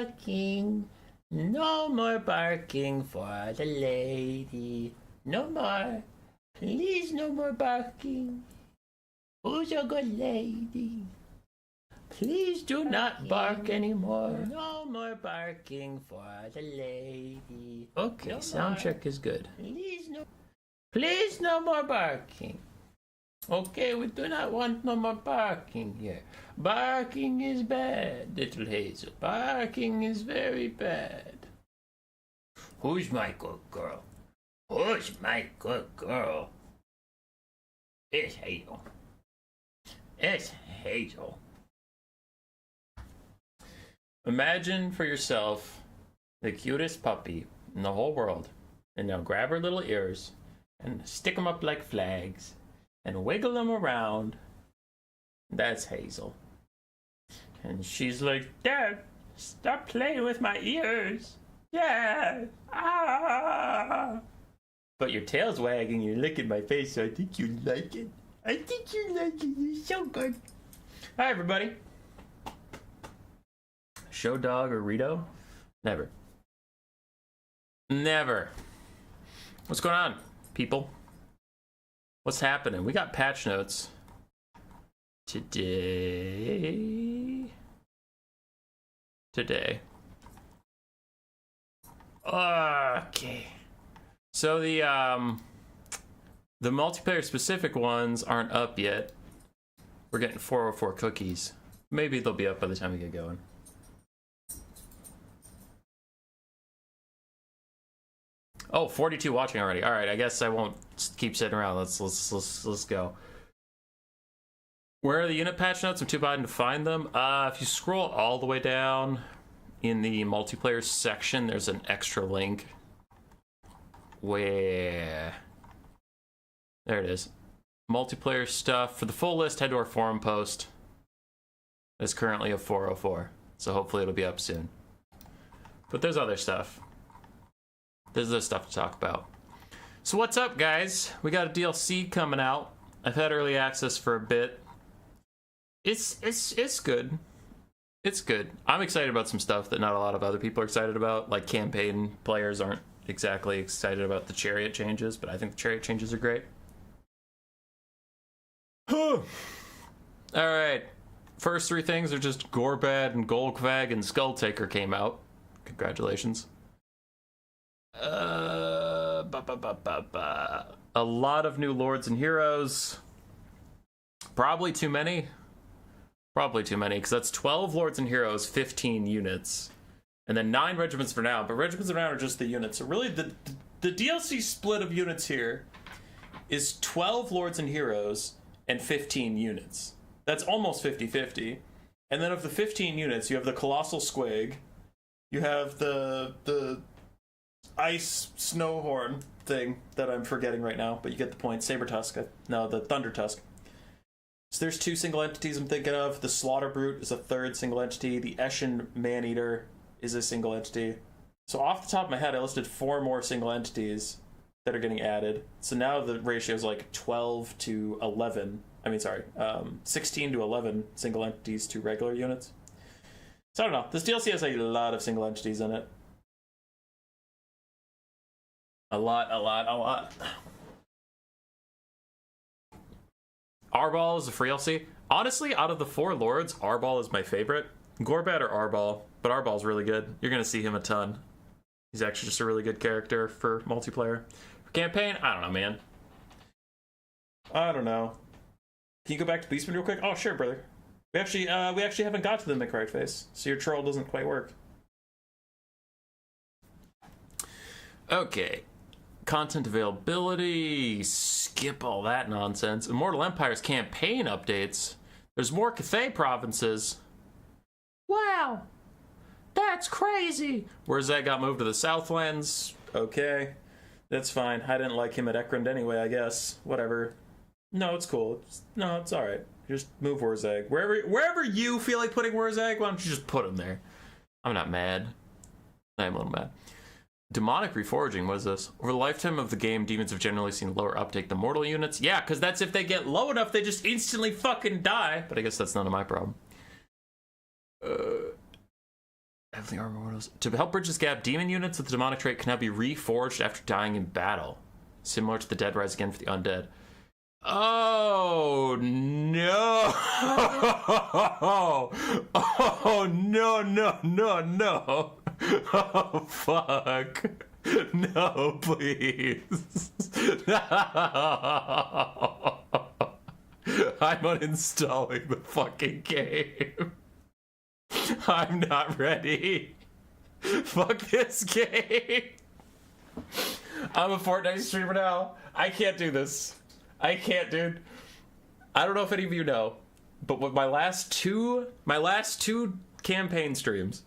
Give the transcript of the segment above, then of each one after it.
barking. No more barking for the lady. No more. Please, no more barking. Who's a good lady? Please do not bark anymore. No more barking for the lady. Okay, no sound check is good. Please no more barking. Okay, we do not want no more barking here. Barking is bad, little Hazel. Barking is very bad. Who's my good girl? Who's my good girl? It's Hazel. It's Hazel. Imagine for yourself the cutest puppy in the whole world, and now grab her little ears and stick them up like flags and wiggle them around. That's Hazel. And she's like, Dad, stop playing with my ears. Dad, ah. But your tail's wagging, you're licking my face, so I think you like it. I think you like it, you're so good. Hi, everybody. Show dog or Rito? Never. Never. What's going on, people? What's happening? We got patch notes today. Okay. So the multiplayer specific ones aren't up yet. We're getting 404 cookies. Maybe they'll be up by the time we get going. Oh, 42 watching already. All right, I guess I won't keep sitting around. Let's go. Where are the unit patch notes? I'm too blind to find them. If you scroll all the way down in the multiplayer section, there's an extra link. Where? There it is. Multiplayer stuff. For the full list, head to our forum post. It's currently a 404, so hopefully it'll be up soon. But there's other stuff. There's this stuff to talk about. So what's up, guys? We got a DLC coming out. I've had early access for a bit. It's good. It's good. I'm excited about some stuff that not a lot of other people are excited about. Like campaign players aren't exactly excited about the chariot changes, but I think the chariot changes are great. All right. First three things are just Gorbad and Golgvag and Skulltaker came out. Congratulations. A lot of new lords and heroes. Probably too many, because that's 12 lords and heroes, 15 units, and then 9 regiments for now. But regiments for now are just the units. So really, the DLC split of units here is 12 lords and heroes and 15 units. That's almost 50-50. And then of the 15 units, you have the Colossal Squig, you have the Ice Snowhorn thing that I'm forgetting right now, but you get the point. Sabertusk. No, the Thundertusk. So there's 2 single entities I'm thinking of. The Slaughter Brute is a 3rd single entity. The Eshin Maneater is a single entity. So off the top of my head, I listed 4 more single entities that are getting added. So now the ratio is like 12 to 11. 16 to 11 single entities to regular units. So I don't know. This DLC has a lot of single entities in it. A lot. Arbol is a free LC. Honestly, out of the 4 lords, Arbol is my favorite. Gorbad or Arbol, but Arbol's really good. You're going to see him a ton. He's actually just a really good character for multiplayer. For campaign, I don't know, man. I don't know. Can you go back to Beastman real quick? Oh, sure, brother. We actually haven't got to the Micrite phase, so your troll doesn't quite work. Okay. Content availability, skip all that nonsense. Immortal Empire's campaign updates. There's more Cathay provinces. Wow, that's crazy. Wherzeg got moved to the Southlands. Okay, that's fine. I didn't like him at Ekrund anyway, I guess. Whatever. No, it's cool. No, it's all right. Just move Wherzeg. Wherever you feel like putting Wherzeg, why don't you just put him there? I'm not mad. I'm a little mad. Demonic Reforging, what is this? Over the lifetime of the game, demons have generally seen lower uptake than mortal units. Yeah, because that's if they get low enough, they just instantly fucking die. But I guess that's none of my problem. Heavenly armor windows. To help bridge this gap, demon units with the demonic trait can now be reforged after dying in battle. Similar to the Dead Rise Again for the undead. Oh no! Oh no, no, no, no! Oh fuck! No, please! No! I'm uninstalling the fucking game. I'm not ready. Fuck this game. I'm a Fortnite streamer now. I can't do this. I can't, dude. I don't know if any of you know, but with my last two campaign streams,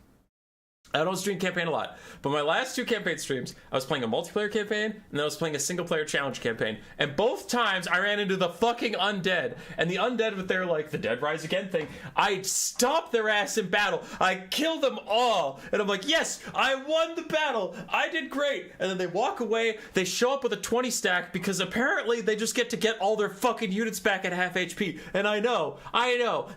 I don't stream campaign a lot, but my last two campaign streams, I was playing a multiplayer campaign, and then I was playing a single-player challenge campaign, and both times I ran into the fucking undead, and the undead with their, like, the Dead Rise Again thing, I stomped their ass in battle, I killed them all, and I'm like, yes, I won the battle, I did great, and then they walk away, they show up with a 20 stack, because apparently they just get to get all their fucking units back at half HP, and I know,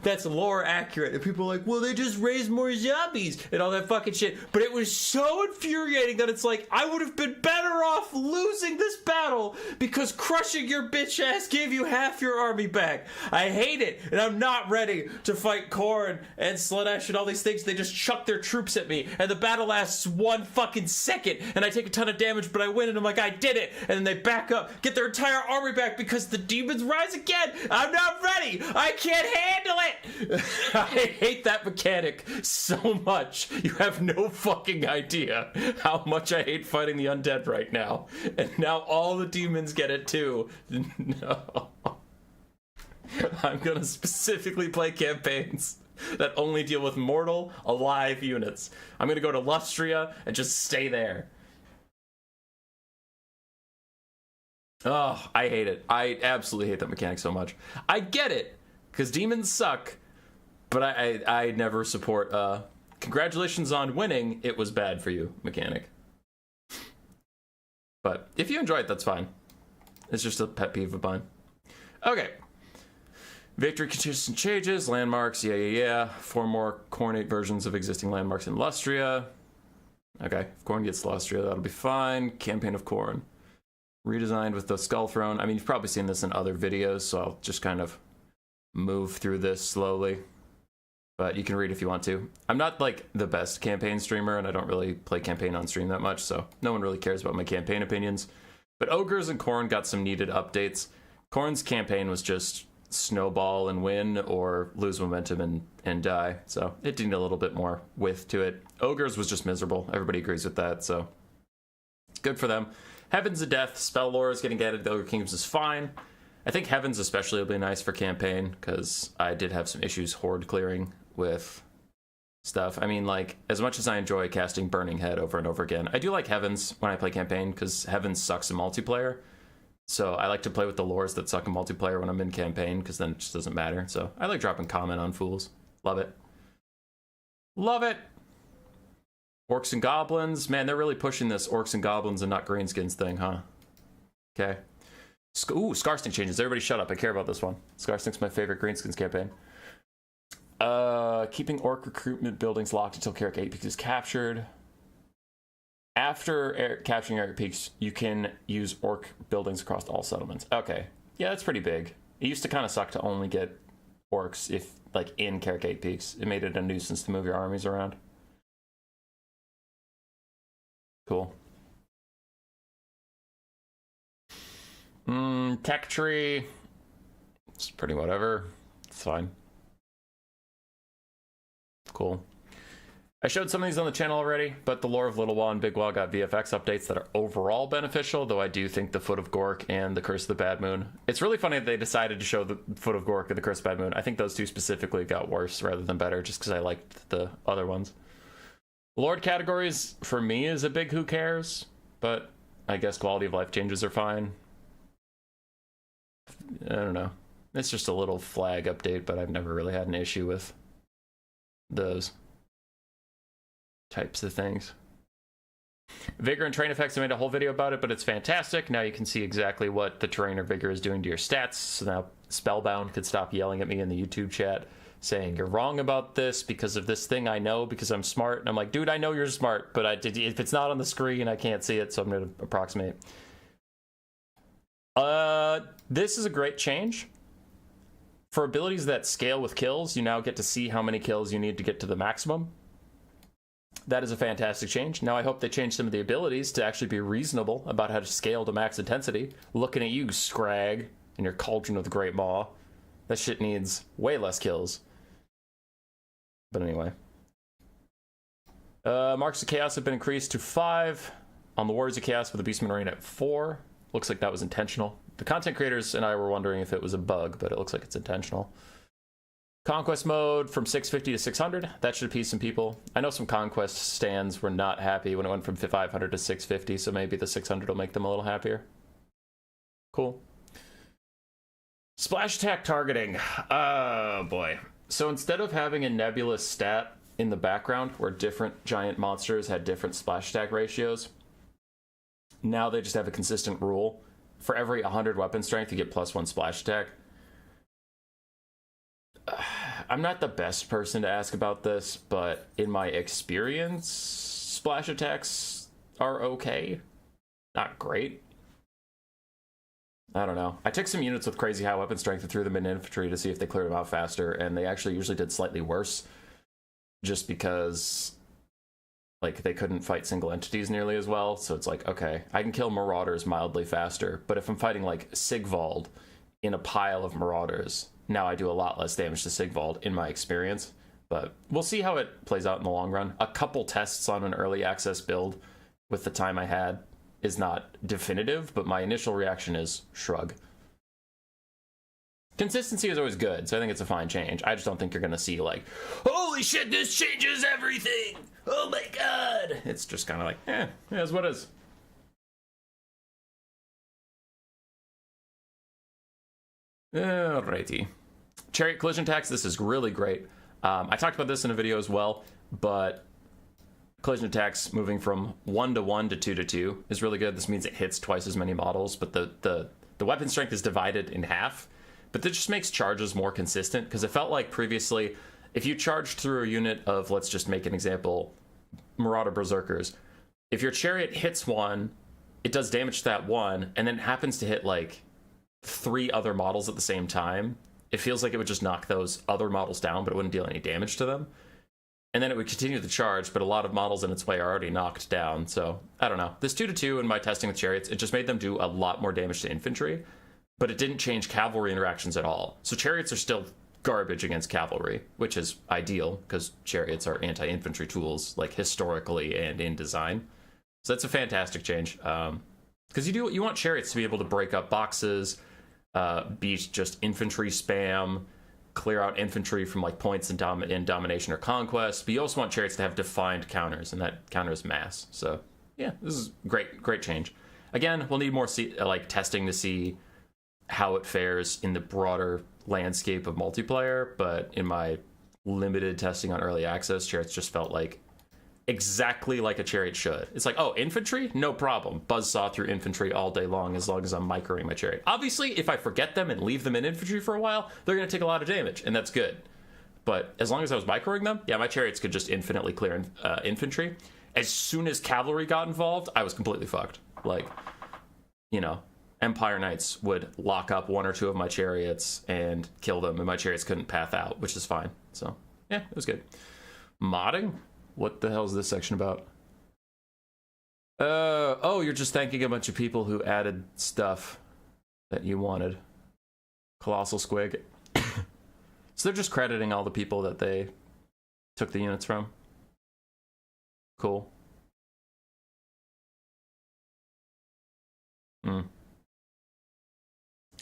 that's lore accurate, and people are like, well, they just raised more zombies, and all that fucking shit. But it was so infuriating that it's like, I would have been better off losing this battle because crushing your bitch ass gave you half your army back. I hate it, and I'm not ready to fight Korn and Slaanesh and all these things. They just chuck their troops at me, and the battle lasts 1 fucking second, and I take a ton of damage, but I win, and I'm like, I did it! And then they back up, get their entire army back because the demons rise again! I'm not ready! I can't handle it! I hate that mechanic so much. You have no fucking idea how much I hate fighting the undead right now. And now all the demons get it too. No. I'm gonna specifically play campaigns that only deal with mortal, alive units. I'm gonna go to Lustria and just stay there. Oh, I hate it. I absolutely hate that mechanic so much. I get it, because demons suck, but I never support congratulations on winning, it was bad for you mechanic. But if you enjoy it, that's fine. It's just a pet peeve of mine. Okay. Victory consistent changes, landmarks, yeah. 4 more coordinate versions of existing landmarks in Lustria. Okay, if Khorne gets Lustria, that'll be fine. Campaign of Khorne. Redesigned with the Skull Throne. I mean, you've probably seen this in other videos, so I'll just kind of move through this slowly. But you can read if you want to. I'm not, like, the best campaign streamer, and I don't really play campaign on stream that much, so no one really cares about my campaign opinions. But Ogres and Khorne got some needed updates. Khorne's campaign was just snowball and win, or lose momentum and die, so it needed a little bit more width to it. Ogres was just miserable. Everybody agrees with that, so good for them. Heavens of Death, spell lore is getting added. The Ogre Kingdoms is fine. I think Heavens especially will be nice for campaign, because I did have some issues horde clearing with stuff. I mean, like, as much as I enjoy casting Burning Head over and over again, I do like Heavens when I play campaign, because Heavens sucks in multiplayer. So I like to play with the lores that suck in multiplayer when I'm in campaign, because then it just doesn't matter. So I like dropping comment on fools. Love it. Love it! Orcs and Goblins. Man, they're really pushing this Orcs and Goblins and not Greenskins thing, huh? Okay. Ooh, Scarsting changes. Everybody shut up. I care about this one. Scarsting's my favorite Greenskins campaign. Keeping orc recruitment buildings locked until Carrick 8 Peaks is captured. After capturing Carrick Peaks, you can use orc buildings across all settlements. Okay. Yeah, that's pretty big. It used to kind of suck to only get orcs if, like, in Carrick 8 Peaks. It made it a nuisance to move your armies around. Cool. Tech tree. It's pretty whatever. It's fine. Cool. I showed some of these on the channel already, but the Lore of Little Wall and Big Wall got VFX updates that are overall beneficial, though I do think the Foot of Gork and the Curse of the Bad Moon. It's really funny that they decided to show the Foot of Gork and the Curse of the Bad Moon. I think those two specifically got worse rather than better, just because I liked the other ones. Lord categories, for me, is a big who cares, but I guess quality of life changes are fine. I don't know. It's just a little flag update, but I've never really had an issue with those types of things. Vigor and terrain effects, I made a whole video about it, but it's fantastic. Now you can see exactly what the terrain or vigor is doing to your stats. So now Spellbound could stop yelling at me in the YouTube chat saying you're wrong about this because of this thing I know because I'm smart. And I'm like, dude, I know you're smart, but if it's not on the screen, I can't see it, so I'm going to approximate. This is a great change. For abilities that scale with kills, you now get to see how many kills you need to get to the maximum. That is a fantastic change. Now I hope they change some of the abilities to actually be reasonable about how to scale to max intensity. Looking at you, Scrag, and your Cauldron of the Great Maw. That shit needs way less kills. But anyway. Marks of Chaos have been increased to 5. On the Warriors of Chaos with the Beastman Arena at 4. Looks like that was intentional. The content creators and I were wondering if it was a bug, but it looks like it's intentional. Conquest mode from 650 to 600. That should appease some people. I know some Conquest stands were not happy when it went from 500 to 650, so maybe the 600 will make them a little happier. Cool. Splash attack targeting. Oh, boy. So instead of having a nebulous stat in the background where different giant monsters had different splash attack ratios, now they just have a consistent rule. For every 100 weapon strength, you get +1 splash attack. I'm not the best person to ask about this, but in my experience, splash attacks are okay. Not great. I don't know. I took some units with crazy high weapon strength and threw them in infantry to see if they cleared them out faster, and they actually usually did slightly worse. Just because, like, they couldn't fight single entities nearly as well, so it's like, okay, I can kill Marauders mildly faster, but if I'm fighting, like, Sigvald in a pile of Marauders, now I do a lot less damage to Sigvald, in my experience. But we'll see how it plays out in the long run. A couple tests on an early access build with the time I had is not definitive, but my initial reaction is shrug. Consistency is always good, so I think it's a fine change. I just don't think you're going to see, like, holy shit, this changes everything! Oh my god! It's just kind of like, it is what it is. Alrighty. Chariot collision attacks, this is really great. I talked about this in a video as well, but collision attacks moving from 1 to 1 to 2 to 2 is really good. This means it hits twice as many models, but the weapon strength is divided in half. But this just makes charges more consistent, because it felt like previously, if you charged through a unit of, let's just make an example, Marauder Berserkers, if your chariot hits one, it does damage to that one, and then happens to hit, like, 3 other models at the same time, it feels like it would just knock those other models down, but it wouldn't deal any damage to them. And then it would continue the charge, but a lot of models in its way are already knocked down, so I don't know. This 2 to 2 in my testing with chariots, it just made them do a lot more damage to infantry, but it didn't change cavalry interactions at all. So chariots are still garbage against cavalry, which is ideal, because chariots are anti-infantry tools, like historically and in design. So that's a fantastic change. Because you want chariots to be able to break up boxes, beat just infantry spam, clear out infantry from like points in domination or conquest, but you also want chariots to have defined counters, and that counter is mass. So yeah, this is great change. Again, we'll need more testing to see how it fares in the broader landscape of multiplayer, but in my limited testing on early access, chariots just felt like exactly like a chariot should. It's like, oh, infantry? No problem. Buzzsaw through infantry all day long as I'm microing my chariot. Obviously, if I forget them and leave them in infantry for a while, they're going to take a lot of damage, and that's good. But as long as I was microing them, yeah, my chariots could just infinitely clear infantry. As soon as cavalry got involved, I was completely fucked. Like, you know, Empire Knights would lock up 1 or 2 of my chariots and kill them, and my chariots couldn't path out, which is fine. So, yeah, it was good. Modding? What the hell is this section about? Oh, you're just thanking a bunch of people who added stuff that you wanted. Colossal Squig. So they're just crediting all the people that they took the units from. Cool.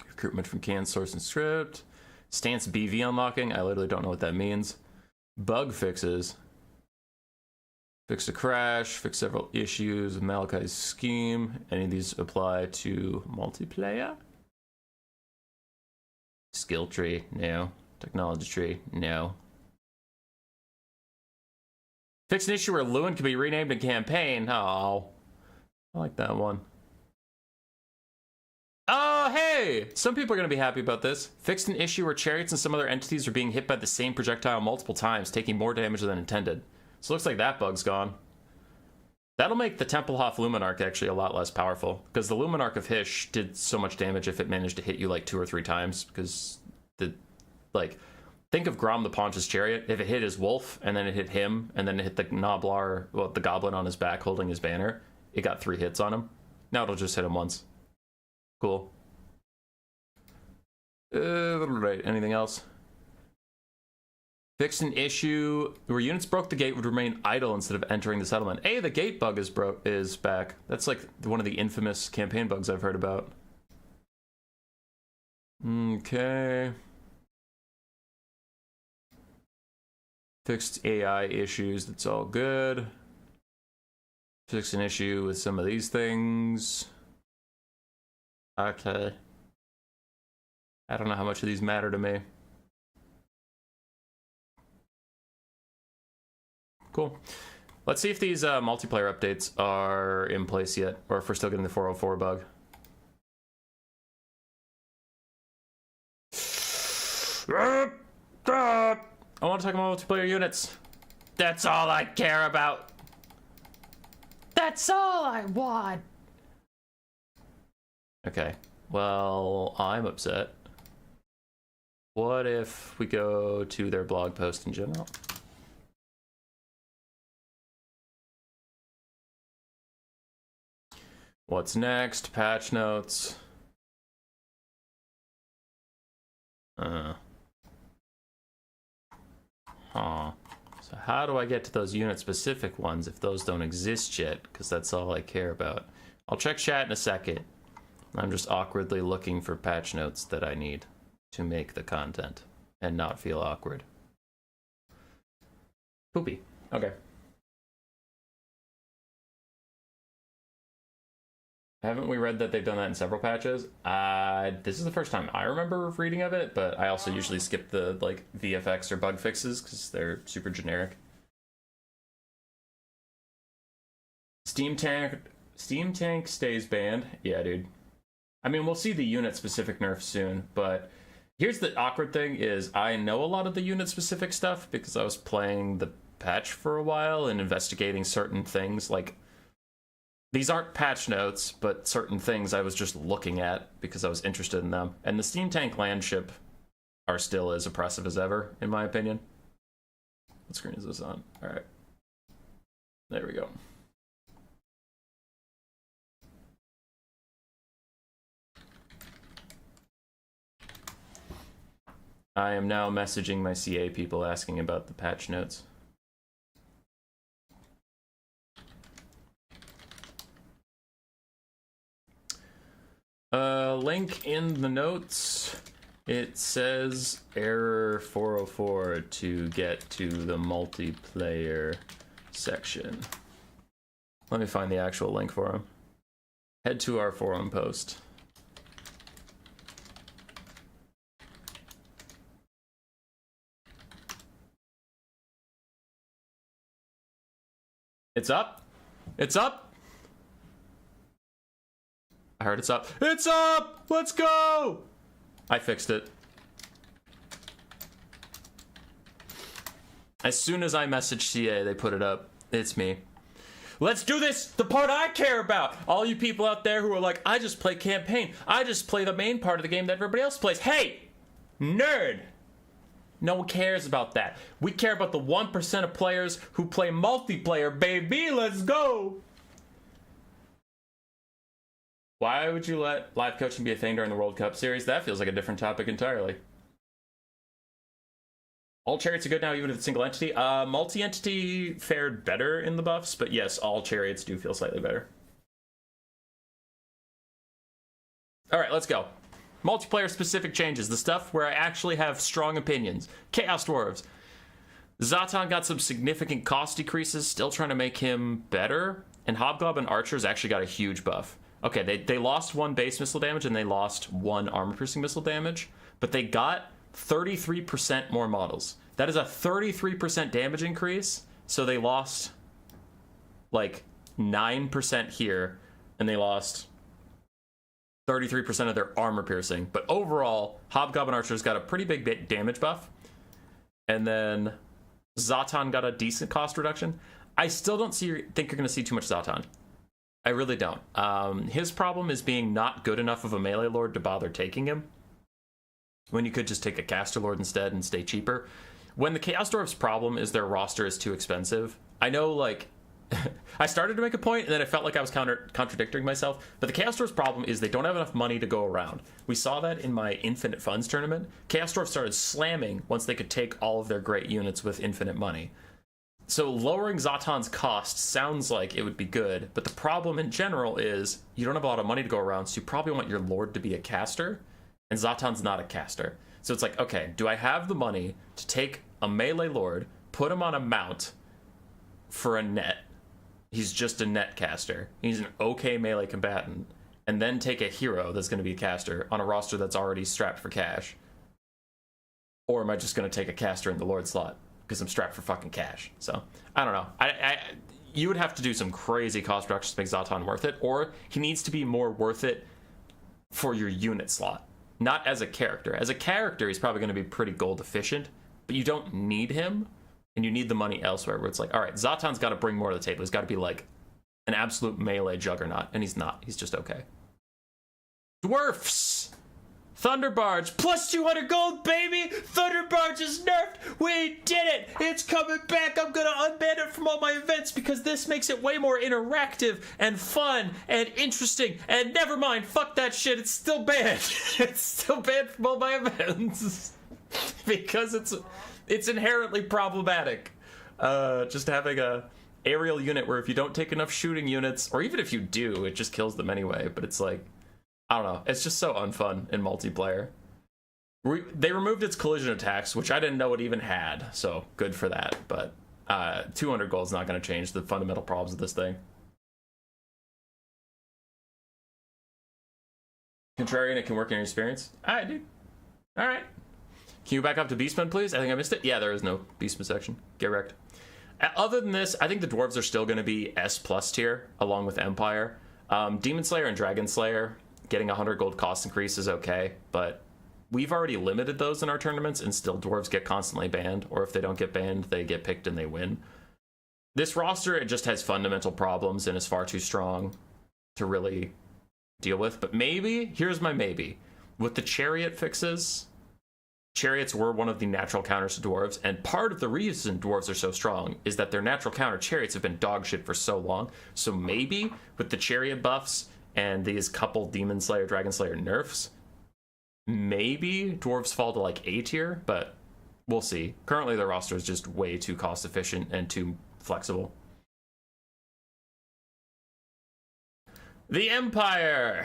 Recruitment from canned source and script. Stance BV unlocking. I literally don't know what that means. Bug fixes. Fixed a crash, fixed several issues with Malachi's scheme. Any of these apply to multiplayer? Skill tree, no. Technology tree, no. Fixed an issue where Lewin can be renamed in campaign. Oh, I like that one. Oh, hey, Hey! Some people are going to be happy about this. Fixed an issue where chariots and some other entities are being hit by the same projectile multiple times, taking more damage than intended. So it looks like that bug's gone. That'll make the Templehof Luminarch actually a lot less powerful, because the Luminarch of Hysh did so much damage if it managed to hit you like 2 or 3 times, because think of Grom the Paunch's chariot. If it hit his wolf, and then it hit him, and then it hit the Gnoblar, well, the goblin on his back holding his banner, it got 3 hits on him. Now it'll just hit him once. Cool. Right, anything else? Fixed an issue where units broke the gate would remain idle instead of entering the settlement. Hey, the gate bug is back. That's like one of the infamous campaign bugs I've heard about. Okay. Fixed AI issues, that's all good. Fixed an issue with some of these things. Okay. I don't know how much of these matter to me. Cool. Let's see if these multiplayer updates are in place yet, or if we're still getting the 404 bug. I want to talk about multiplayer units. That's all I care about. That's all I want. Okay, well, I'm upset. What if we go to their blog post in general? What's next? Patch notes. So how do I get to those unit-specific ones if those don't exist yet? Because that's all I care about. I'll check chat in a second. I'm just awkwardly looking for patch notes that I need to make the content and not feel awkward. Poopy. Okay. Haven't we read that they've done that in several patches? This is the first time I remember reading of it, but I also usually skip the like VFX or bug fixes because they're super generic. Steam Tank stays banned. Yeah, dude. I mean, we'll see the unit-specific nerf soon, but here's the awkward thing is I know a lot of the unit-specific stuff because I was playing the patch for a while and investigating certain things. Like, these aren't patch notes, but certain things I was just looking at because I was interested in them. And the Steam Tank landship are still as oppressive as ever, in my opinion. What screen is this on? All right. There we go. I am now messaging my CA people asking about the patch notes. Link in the notes. It says error 404 to get to the multiplayer section. Let me find the actual link for him. Head to our forum post. It's up? It's up? I heard it's up. It's up! Let's go! I fixed it. As soon as I messaged CA, they put it up. It's me. Let's do this! The part I care about! All you people out there who are like, I just play campaign. I just play the main part of the game that everybody else plays. Hey! Nerd! No one cares about that. We care about the 1% of players who play multiplayer, baby. Let's go! Why would you let live coaching be a thing during the World Cup series? That feels like a different topic entirely. All chariots are good now, even if it's single entity. Multi-entity fared better in the buffs, but yes, all chariots do feel slightly better. All right, let's go. Multiplayer specific changes, the stuff where I actually have strong opinions. Chaos Dwarves. Zatan got some significant cost decreases, still trying to make him better. And Hobgoblin Archers actually got a huge buff. Okay, they lost 1 base missile damage and they lost 1 armor-piercing missile damage, but they got 33% more models. That is a 33% damage increase, so they lost like 9% here, and they lost 33% of their armor piercing. But overall, Hobgoblin Archer's got a pretty big damage buff. And then Zatan got a decent cost reduction. I still don't think you're going to see too much Zatan. I really don't. His problem is being not good enough of a melee lord to bother taking him, when you could just take a caster lord instead and stay cheaper. When the Chaos Dwarf's problem is their roster is too expensive. I know, like, I started to make a point, and then I felt like I was contradicting myself. But the Chaos Dwarf's problem is they don't have enough money to go around. We saw that in my Infinite Funds tournament. Chaos Dwarf started slamming once they could take all of their great units with infinite money. So lowering Zatan's cost sounds like it would be good, but the problem in general is you don't have a lot of money to go around, so you probably want your lord to be a caster, and Zatan's not a caster. So it's like, okay, do I have the money to take a melee lord, put him on a mount for a net? He's just a net caster. He's an okay melee combatant. And then take a hero that's going to be a caster on a roster that's already strapped for cash. Or am I just going to take a caster in the lord slot because I'm strapped for fucking cash? So, I don't know. You would have to do some crazy cost reductions to make Zatan worth it, or he needs to be more worth it for your unit slot. Not as a character. As a character, he's probably going to be pretty gold efficient, but you don't need him. And you need the money elsewhere, where it's like, all right, Zatan's got to bring more to the table. He's got to be like an absolute melee juggernaut, and he's not. He's just okay. Dwarfs! Thunderbarge, plus 200 gold, baby! Thunderbarge is nerfed! We did it! It's coming back! I'm gonna unban it from all my events because this makes it way more interactive and fun and interesting. And never mind, fuck that shit, it's still banned. It's still banned from all my events. Because it's inherently problematic. Just having a aerial unit where if you don't take enough shooting units, or even if you do, it just kills them anyway. But it's like, I don't know. It's just so unfun in multiplayer. They removed its collision attacks, which I didn't know it even had. So good for that. But 200 gold is not going to change the fundamental problems of this thing. Contrarian, it can work in your experience. All right, dude. All right. Can you back up to Beastman, please? I think I missed it. Yeah, there is no Beastman section. Get wrecked. Other than this, I think the dwarves are still going to be S+ tier, along with Empire. Demon Slayer and Dragon Slayer, getting 100 gold cost increase is okay, but we've already limited those in our tournaments, and still dwarves get constantly banned, or if they don't get banned, they get picked and they win. This roster, it just has fundamental problems and is far too strong to really deal with, but maybe, here's my maybe. With the chariot fixes, chariots were one of the natural counters to dwarves, and part of the reason dwarves are so strong is that their natural counter chariots have been dog shit for so long. So maybe with the chariot buffs and these couple Demon Slayer, Dragon Slayer nerfs, maybe dwarves fall to like A tier, but we'll see. Currently the roster is just way too cost efficient and too flexible. The Empire.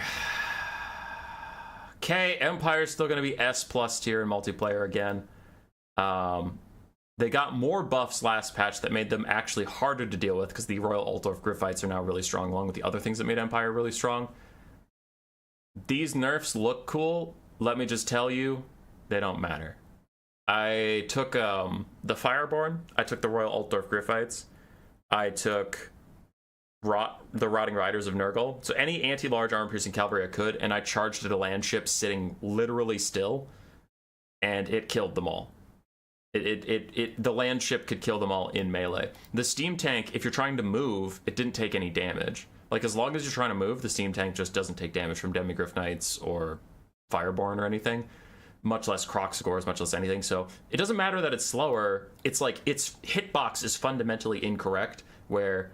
Okay, Empire's still going to be S+ tier in multiplayer again. They got more buffs last patch that made them actually harder to deal with because the Royal Altdorf Griffites are now really strong, along with the other things that made Empire really strong. These nerfs look cool. Let me just tell you, they don't matter. I took the Fireborn. I took the Royal Altdorf Griffites. I took the Rotting Riders of Nurgle. So any anti-large armor-piercing cavalry I could, and I charged at a land ship sitting literally still, and it killed them all. The land ship could kill them all in melee. The steam tank, if you're trying to move, it didn't take any damage. Like, as long as you're trying to move, the steam tank just doesn't take damage from Demigryph Knights or Fireborn or anything. Much less Croc scores, much less anything. So it doesn't matter that it's slower. It's like, its hitbox is fundamentally incorrect, where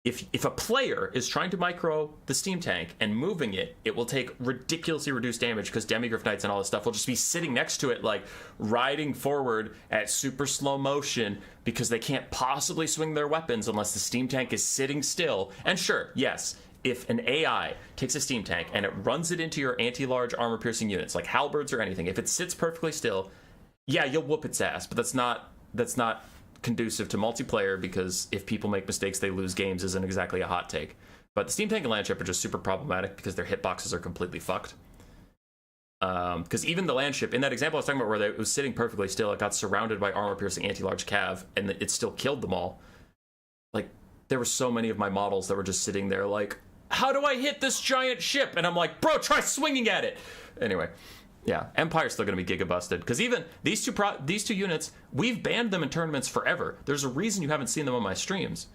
if a player is trying to micro the steam tank and moving it, it will take ridiculously reduced damage because Demigryph Knights and all this stuff will just be sitting next to it, like riding forward at super slow motion because they can't possibly swing their weapons unless the steam tank is sitting still. And sure, yes, if an AI takes a steam tank and it runs it into your anti-large armor-piercing units, like halberds or anything, if it sits perfectly still, yeah, you'll whoop its ass, but that's not conducive to multiplayer, because if people make mistakes they lose games isn't exactly a hot take. But the steam tank and land ship are just super problematic because their hitboxes are completely fucked. Because even the land ship, in that example I was talking about where it was sitting perfectly still, it got surrounded by armor-piercing anti-large cav, and it still killed them all. Like, there were so many of my models that were just sitting there like, how do I hit this giant ship? And I'm like, bro, try swinging at it. Anyway, yeah, Empire's still going to be giga busted because even these two units, we've banned them in tournaments forever. There's a reason you haven't seen them on my streams.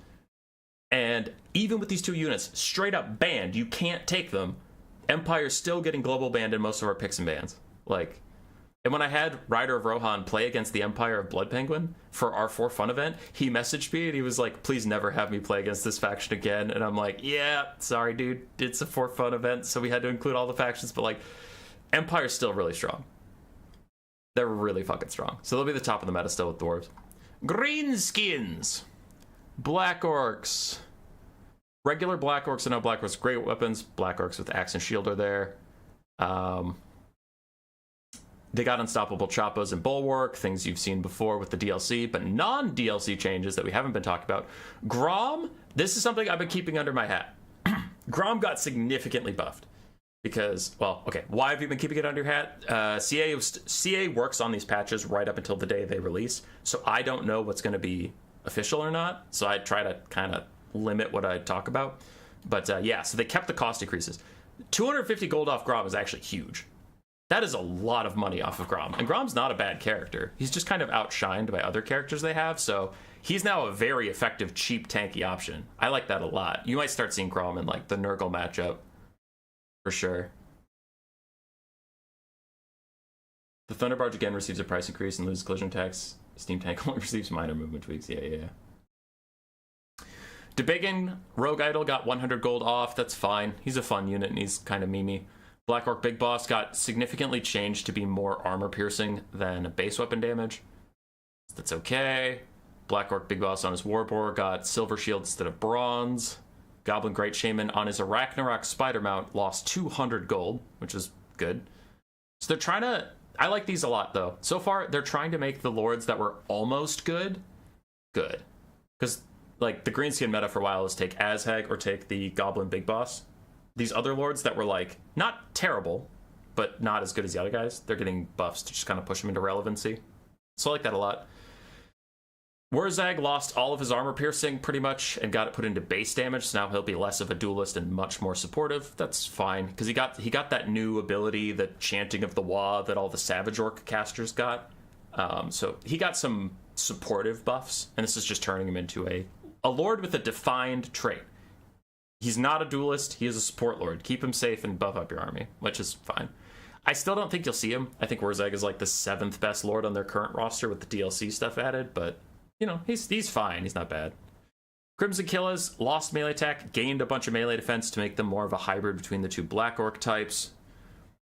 And even with these two units, straight up banned, you can't take them. Empire's still getting global banned in most of our picks and bans. Like, and when I had Rider of Rohan play against the Empire of Blood Penguin for our For Fun event, he messaged me and he was like, please never have me play against this faction again. And I'm like, yeah, sorry, dude. It's a For Fun event, so we had to include all the factions. But, like, Empire's still really strong. They're really fucking strong. So they'll be the top of the meta still with dwarves. Greenskins. Black Orcs. Regular Black Orcs and no Black Orcs, great weapons. Black Orcs with Axe and Shield are there. They got Unstoppable Chappos and Bulwark, things you've seen before with the DLC, but non-DLC changes that we haven't been talking about. Grom, this is something I've been keeping under my hat. Grom got significantly buffed. Because, well, okay, why have you been keeping it under your hat? CA works on these patches right up until the day they release, so I don't know what's going to be official or not, so I try to kind of limit what I talk about. But yeah, so they kept the cost increases. 250 gold off Grom is actually huge. That is a lot of money off of Grom. And Grom's not a bad character. He's just kind of outshined by other characters they have, so he's now a very effective, cheap, tanky option. I like that a lot. You might start seeing Grom in, like, the Nurgle matchup. For sure. The Thunderbarge again receives a price increase and loses collision tax. Steam Tank only receives minor movement tweaks. Yeah. Debigin, Rogue Idol got 100 gold off. That's fine. He's a fun unit and he's kind of memey. Black Orc Big Boss got significantly changed to be more armor piercing than base weapon damage. That's okay. Black Orc Big Boss on his Warboar got silver shield instead of bronze. Goblin Great Shaman on his Arachnarok Spider Mount lost 200 gold, which is good. So they're trying to... I like these a lot, though. So far, they're trying to make the lords that were almost good. Because, like, the greenskin meta for a while is take Azhag or take the Goblin Big Boss. These other lords that were, like, not terrible, but not as good as the other guys, they're getting buffs to just kind of push them into relevancy. So I like that a lot. Wurzag lost all of his armor piercing pretty much and got it put into base damage, so now he'll be less of a duelist and much more supportive. That's fine, because he got that new ability, the Chanting of the Wa, that all the Savage Orc casters got. So he got some supportive buffs, and this is just turning him into a lord with a defined trait. He's not a duelist, he is a support lord. Keep him safe and buff up your army, which is fine. I still don't think you'll see him. I think Wurzag is like the 7th best lord on their current roster with the DLC stuff added, but... you know, he's fine. He's not bad. Crimson Killers lost melee attack, gained a bunch of melee defense to make them more of a hybrid between the two Black Orc types.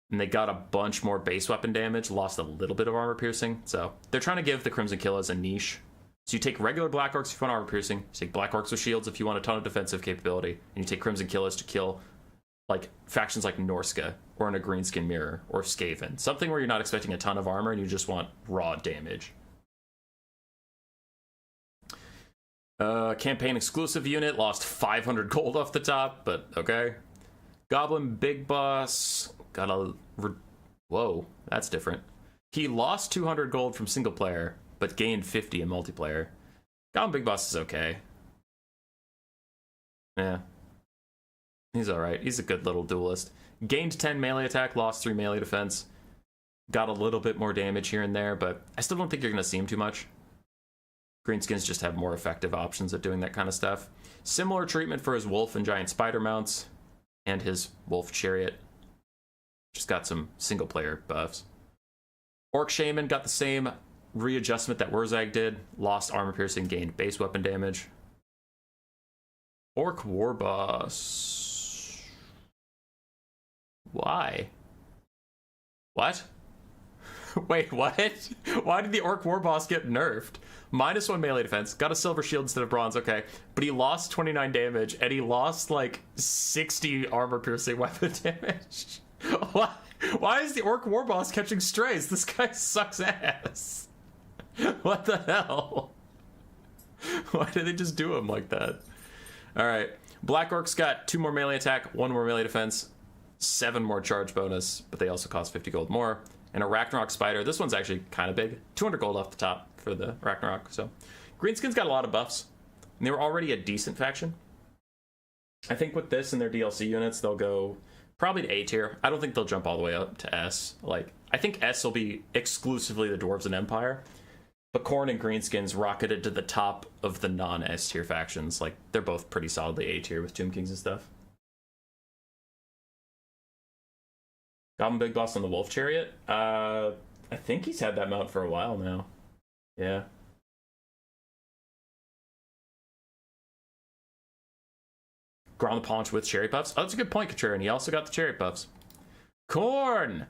And they got a bunch more base weapon damage, lost a little bit of armor piercing. So they're trying to give the Crimson Killers a niche. So you take regular Black Orcs if you want armor piercing, you take Black Orcs with shields if you want a ton of defensive capability, and you take Crimson Killers to kill like factions like Norska or in a Greenskin Mirror or Skaven. Something where you're not expecting a ton of armor and you just want raw damage. Campaign exclusive unit lost 500 gold off the top, but okay. Goblin Big Boss got a... whoa, that's different. He lost 200 gold from single player, but gained 50 in multiplayer. Goblin Big Boss is okay. Yeah. He's alright. He's a good little duelist. Gained 10 melee attack, lost 3 melee defense. Got a little bit more damage here and there, but I still don't think you're going to see him too much. Greenskins just have more effective options at doing that kind of stuff. Similar treatment for his Wolf and Giant Spider mounts, and his Wolf Chariot. Just got some single-player buffs. Orc Shaman got the same readjustment that Wurzag did. Lost armor piercing, gained base weapon damage. Orc Warboss. Why? What? Wait, what? Why did the Orc Warboss get nerfed? -1 melee defense, got a silver shield instead of bronze, okay. But he lost 29 damage, and he lost, like, 60 armor-piercing weapon damage. Why is the Orc Warboss catching strays? This guy sucks ass. What the hell? Why did they just do him like that? Alright. Black Orcs got 2 more melee attack, 1 more melee defense, 7 more charge bonus, but they also cost 50 gold more. And a Ragnarok Spider. This one's actually kind of big. 200 gold off the top for the Ragnarok. So Greenskins got a lot of buffs. And they were already a decent faction. I think with this and their DLC units, they'll go probably to A tier. I don't think they'll jump all the way up to S. Like, I think S will be exclusively the Dwarves and Empire. But Khorne and Greenskins rocketed to the top of the non-S tier factions. Like, they're both pretty solidly A tier with Tomb Kings and stuff. Goblin Big Boss on the Wolf Chariot? I think he's had that mount for a while now. Yeah. Ground the Paunch with cherry puffs. Oh, that's a good point, Contrarian. He also got the cherry puffs. Khorne!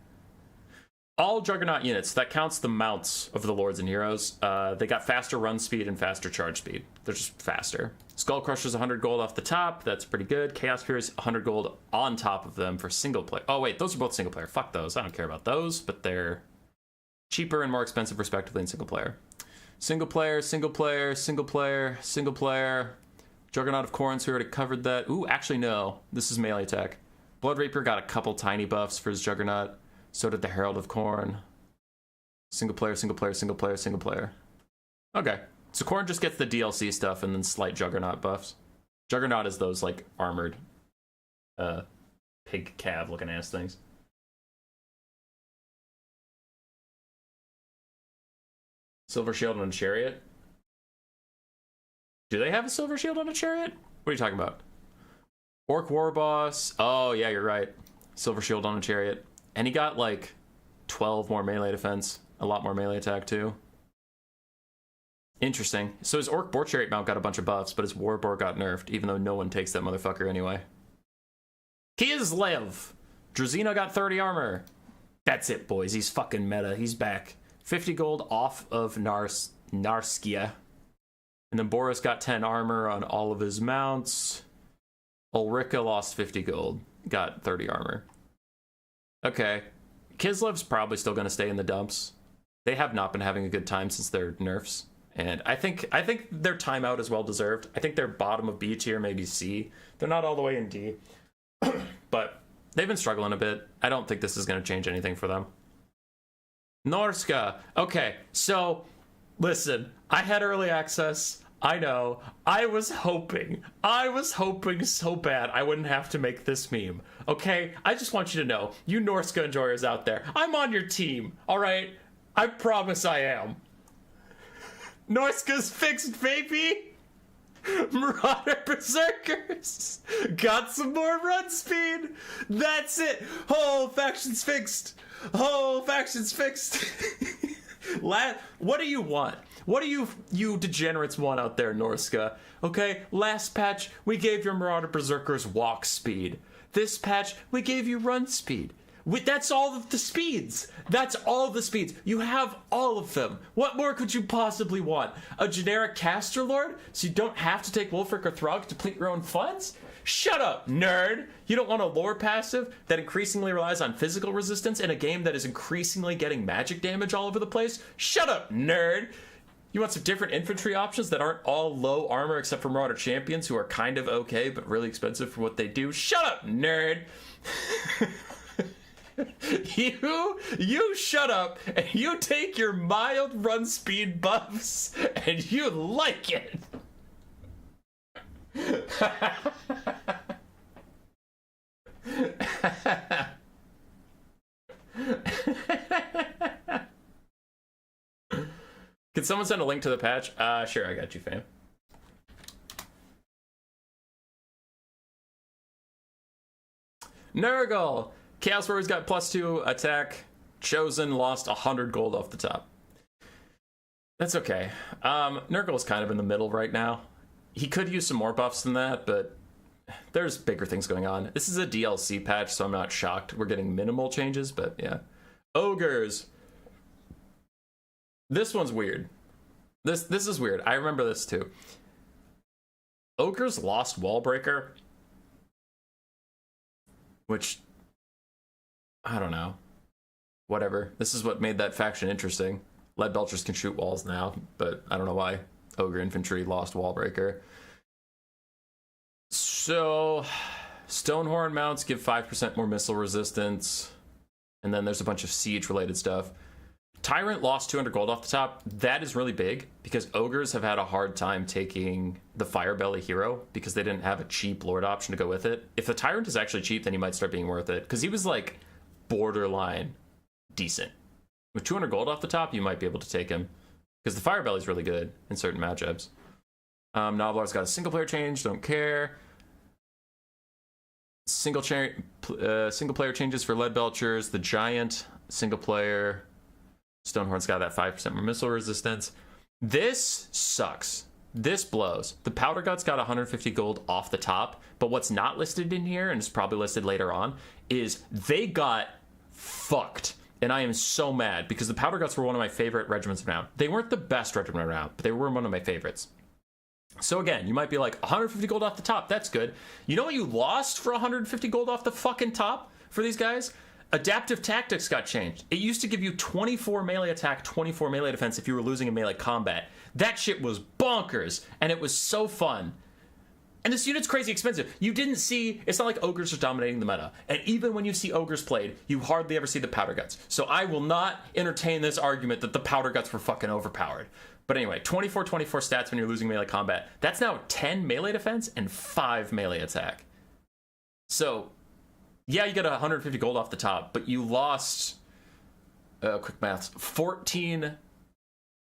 All Juggernaut units. That counts the mounts of the Lords and Heroes. They got faster run speed and faster charge speed. They're just faster. Skull Crusher's 100 gold off the top. That's pretty good. Chaos Fury's 100 gold on top of them for single player. Oh, wait. Those are both single player. Fuck those. I don't care about those, but they're cheaper and more expensive, respectively, in single player. Single player, single player, single player, single player. Juggernaut of Khorne, so we already covered that. Ooh, actually, no. This is melee attack. Blood Reaper got a couple tiny buffs for his Juggernaut. So did the Herald of Khorne. Single player, single player, single player, single player. Okay. So Khorne just gets the DLC stuff and then slight Juggernaut buffs. Juggernaut is those, like, armored pig calf looking ass things. Silver Shield on a Chariot? Do they have a Silver Shield on a Chariot? What are you talking about? Orc War Boss. Oh, yeah, you're right. Silver Shield on a Chariot. And he got, like, 12 more melee defense. A lot more melee attack, too. Interesting. So his Orc Boar Chariot mount got a bunch of buffs, but his War Boar got nerfed, even though no one takes that motherfucker anyway. Kislev! Drazina got 30 armor. That's it, boys. He's fucking meta. He's back. 50 gold off of Narskia. And then Boris got 10 armor on all of his mounts. Ulrika lost 50 gold. Got 30 armor. Okay. Kislev's probably still going to stay in the dumps. They have not been having a good time since their nerfs. And I think their timeout is well deserved. I think they're bottom of B tier, maybe C. They're not all the way in D. But they've been struggling a bit. I don't think this is going to change anything for them. Norska. Okay, so listen, I had early access. I know. I was hoping so bad I wouldn't have to make this meme. Okay? I just want you to know, you Norska enjoyers out there, I'm on your team. All right? I promise I am. Norska's fixed, baby. Marauder Berserkers got some more run speed. That's it. Whole faction's fixed. Whole faction's fixed. What do you want? What do you degenerates want out there, Norska? Okay, last patch, we gave your Marauder Berserkers walk speed. This patch, we gave you run speed. That's all of the speeds. That's all of the speeds. You have all of them. What more could you possibly want? A generic caster lord, so you don't have to take Wolfric or Throg to deplete your own funds? Shut up, nerd! You don't want a lore passive that increasingly relies on physical resistance in a game that is increasingly getting magic damage all over the place? Shut up, nerd! You want some different infantry options that aren't all low armor except for Marauder Champions who are kind of okay but really expensive for what they do? Shut up, nerd! You shut up and you take your mild run speed buffs and you like it. Can someone send a link to the patch? Sure, I got you, fam. Nurgle! Chaos Warriors got +2 attack. Chosen lost 100 gold off the top. That's okay. Nurgle's kind of in the middle right now. He could use some more buffs than that, but there's bigger things going on. This is a DLC patch, so I'm not shocked. We're getting minimal changes, but yeah. Ogres. This one's weird. This is weird. I remember this too. Ogres lost Wallbreaker, which I don't know. Whatever. This is what made that faction interesting. Lead Belchers can shoot walls now, but I don't know why Ogre Infantry lost Wallbreaker. So, Stonehorn mounts give 5% more missile resistance, and then there's a bunch of siege-related stuff. Tyrant lost 200 gold off the top. That is really big because ogres have had a hard time taking the Firebelly hero because they didn't have a cheap lord option to go with it. If the Tyrant is actually cheap, then he might start being worth it because he was like borderline decent. With 200 gold off the top, you might be able to take him because the Firebelly is really good in certain matchups. Noblar's got a single player change, don't care. Single player changes for Lead Belchers. The Giant, single player. Stonehorn's got that 5% more missile resistance. This sucks. This blows. The Powder Guts got 150 gold off the top, but what's not listed in here, and it's probably listed later on, is they got fucked. And I am so mad because the Powder Guts were one of my favorite regiments around. They weren't the best regiment around, but they were one of my favorites. So again, you might be like, 150 gold off the top, that's good. You know what you lost for 150 gold off the fucking top for these guys? Adaptive tactics got changed. It used to give you 24 melee attack, 24 melee defense if you were losing in melee combat. That shit was bonkers, and it was so fun. And this unit's crazy expensive. You didn't see, it's not like ogres are dominating the meta. And even when you see ogres played, you hardly ever see the Powder Guts. So I will not entertain this argument that the Powder Guts were fucking overpowered. But anyway, 24 stats when you're losing melee combat. That's now 10 melee defense and 5 melee attack. So yeah, you get 150 gold off the top, but you lost, quick maths, 14,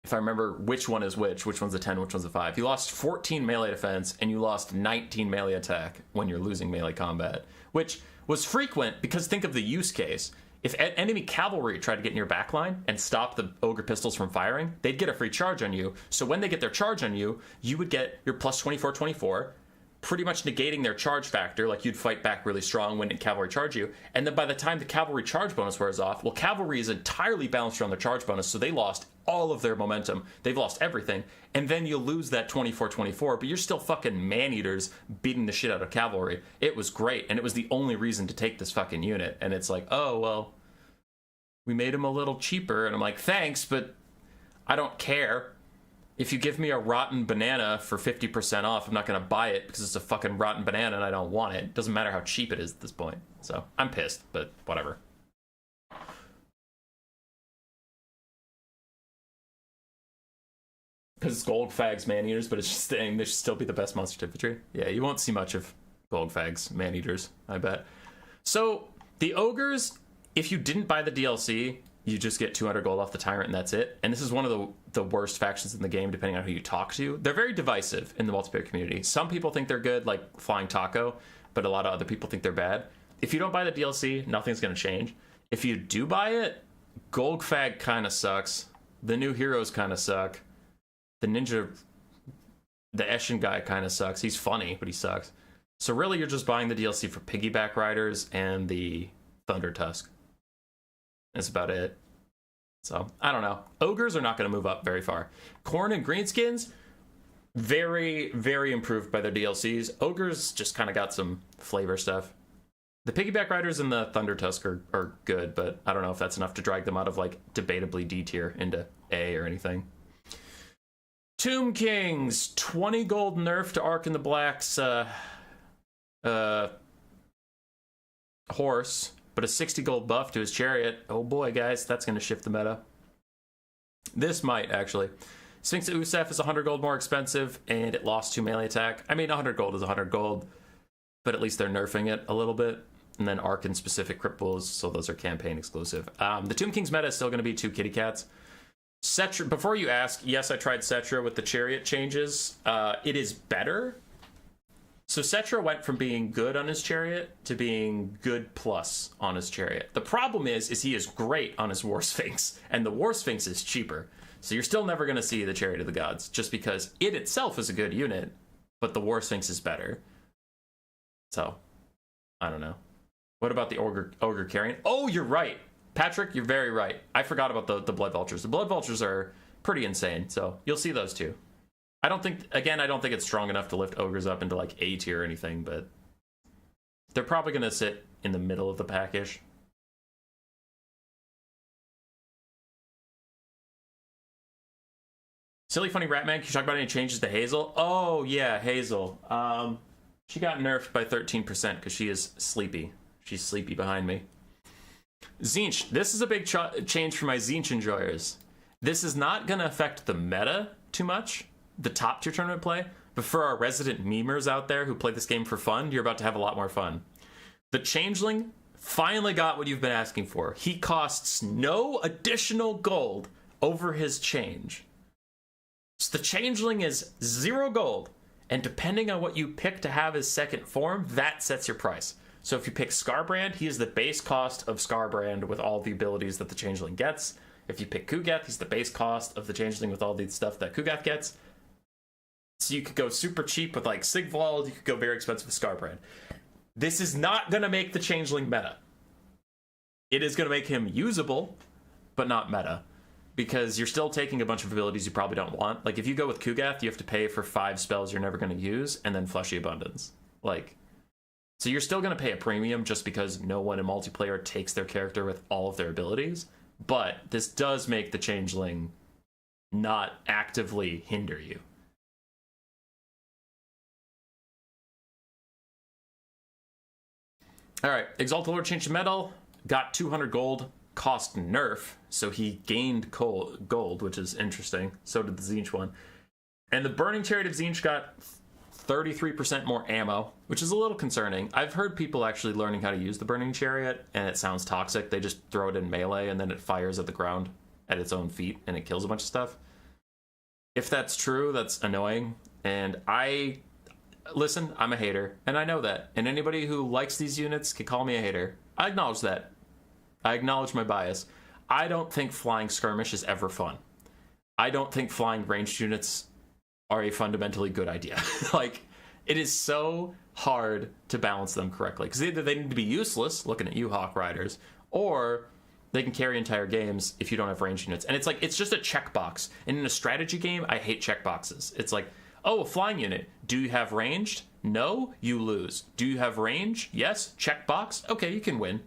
if I remember which one is which one's a 10, which one's a 5. You lost 14 melee defense, and you lost 19 melee attack when you're losing melee combat, which was frequent because think of the use case. If enemy cavalry tried to get in your backline and stop the ogre pistols from firing, they'd get a free charge on you. So when they get their charge on you, you would get your plus 24, pretty much negating their charge factor, like you'd fight back really strong when cavalry charge you, and then by the time the cavalry charge bonus wears off, well, cavalry is entirely balanced around their charge bonus, so they lost all of their momentum. They've lost everything, and then you lose that 24, but you're still fucking man-eaters beating the shit out of cavalry. It was great, and it was the only reason to take this fucking unit, and it's like, oh, well, we made him a little cheaper, and I'm like, thanks, but I don't care. If you give me a rotten banana for 50% off, I'm not going to buy it because it's a fucking rotten banana and I don't want it. It doesn't matter how cheap it is at this point. So I'm pissed, but whatever. Because it's gold fags man-eaters, but it's just saying they should still be the best monster infantry. Yeah, you won't see much of gold fags man-eaters, I bet. So the ogres, if you didn't buy the DLC, you just get 200 gold off the Tyrant and that's it. And this is one of the worst factions in the game, depending on who you talk to. They're very divisive in the multiplayer community. Some people think they're good, like Flying Taco, but a lot of other people think they're bad. If you don't buy the DLC, nothing's going to change. If you do buy it, Gold Fag kind of sucks. The new heroes kind of suck. The Eshin guy kind of sucks. He's funny, but he sucks. So really, you're just buying the DLC for Piggyback Riders and the Thunder Tusk. That's about it. So, I don't know. Ogres are not going to move up very far. Corn and Greenskins, very, very improved by their DLCs. Ogres just kind of got some flavor stuff. The Piggyback Riders and the Thunder Tusk are good, but I don't know if that's enough to drag them out of, like, debatably D tier into A or anything. Tomb Kings, 20 gold nerf to Ark in the Black's horse, but a 60 gold buff to his chariot. Oh boy, guys, that's going to shift the meta. This might, actually. Sphinx Usef is 100 gold more expensive, and it lost 2 melee attack. I mean, 100 gold is 100 gold, but at least they're nerfing it a little bit. And then Ark and specific cripples, so those are campaign exclusive. The Tomb Kings meta is still going to be 2 kitty cats. Cetra, before you ask, yes, I tried Cetra with the chariot changes. It is better. So Cetra went from being good on his chariot to being good plus on his chariot. The problem is he is great on his War Sphinx, and the War Sphinx is cheaper. So you're still never going to see the Chariot of the Gods, just because it itself is a good unit, but the War Sphinx is better. So, I don't know. What about the Ogre Carrion? Oh, you're right. Patrick, you're very right. I forgot about the Blood Vultures. The Blood Vultures are pretty insane, so you'll see those too. I don't think it's strong enough to lift Ogres up into like A tier or anything, but they're probably going to sit in the middle of the pack-ish. Silly Funny Ratman, can you talk about any changes to Hazel? Oh, yeah, Hazel. She got nerfed by 13% because she is sleepy. She's sleepy behind me. Tzeentch, this is a big change for my Tzeentch enjoyers. This is not going to affect the meta too much, the top tier tournament play, but for our resident memers out there who play this game for fun, you're about to have a lot more fun. The Changeling finally got what you've been asking for. He costs no additional gold over his change. So the Changeling is 0 gold, and depending on what you pick to have his second form, that sets your price. So if you pick Scarbrand, he is the base cost of Scarbrand with all the abilities that the Changeling gets. If you pick Kugath, he's the base cost of the Changeling with all the stuff that Kugath gets. So you could go super cheap with like Sigvald, you could go very expensive with Scarbrand. This is not going to make the Changeling meta. It is going to make him usable, but not meta. Because you're still taking a bunch of abilities you probably don't want. Like if you go with Kugath, you have to pay for 5 spells you're never going to use, and then Fleshy Abundance. Like, so you're still going to pay a premium just because no one in multiplayer takes their character with all of their abilities. But this does make the Changeling not actively hinder you. Alright, Exalted Lord changed to metal, got 200 gold, cost nerf, so he gained gold, which is interesting. So did the Tzeentch one. And the Burning Chariot of Tzeentch got 33% more ammo, which is a little concerning. I've heard people actually learning how to use the Burning Chariot, and it sounds toxic. They just throw it in melee, and then it fires at the ground at its own feet, and it kills a bunch of stuff. If that's true, that's annoying. And listen, I'm a hater, and I know that. And anybody who likes these units can call me a hater. I acknowledge that. I acknowledge my bias. I don't think flying skirmish is ever fun. I don't think flying ranged units are a fundamentally good idea. Like, it is so hard to balance them correctly. Because either they need to be useless, looking at you, Hawk Riders, or they can carry entire games if you don't have ranged units. And it's like, it's just a checkbox. And in a strategy game, I hate checkboxes. It's like, oh, a flying unit. Do you have ranged? No, you lose. Do you have range? Yes. Checkbox? Okay, you can win.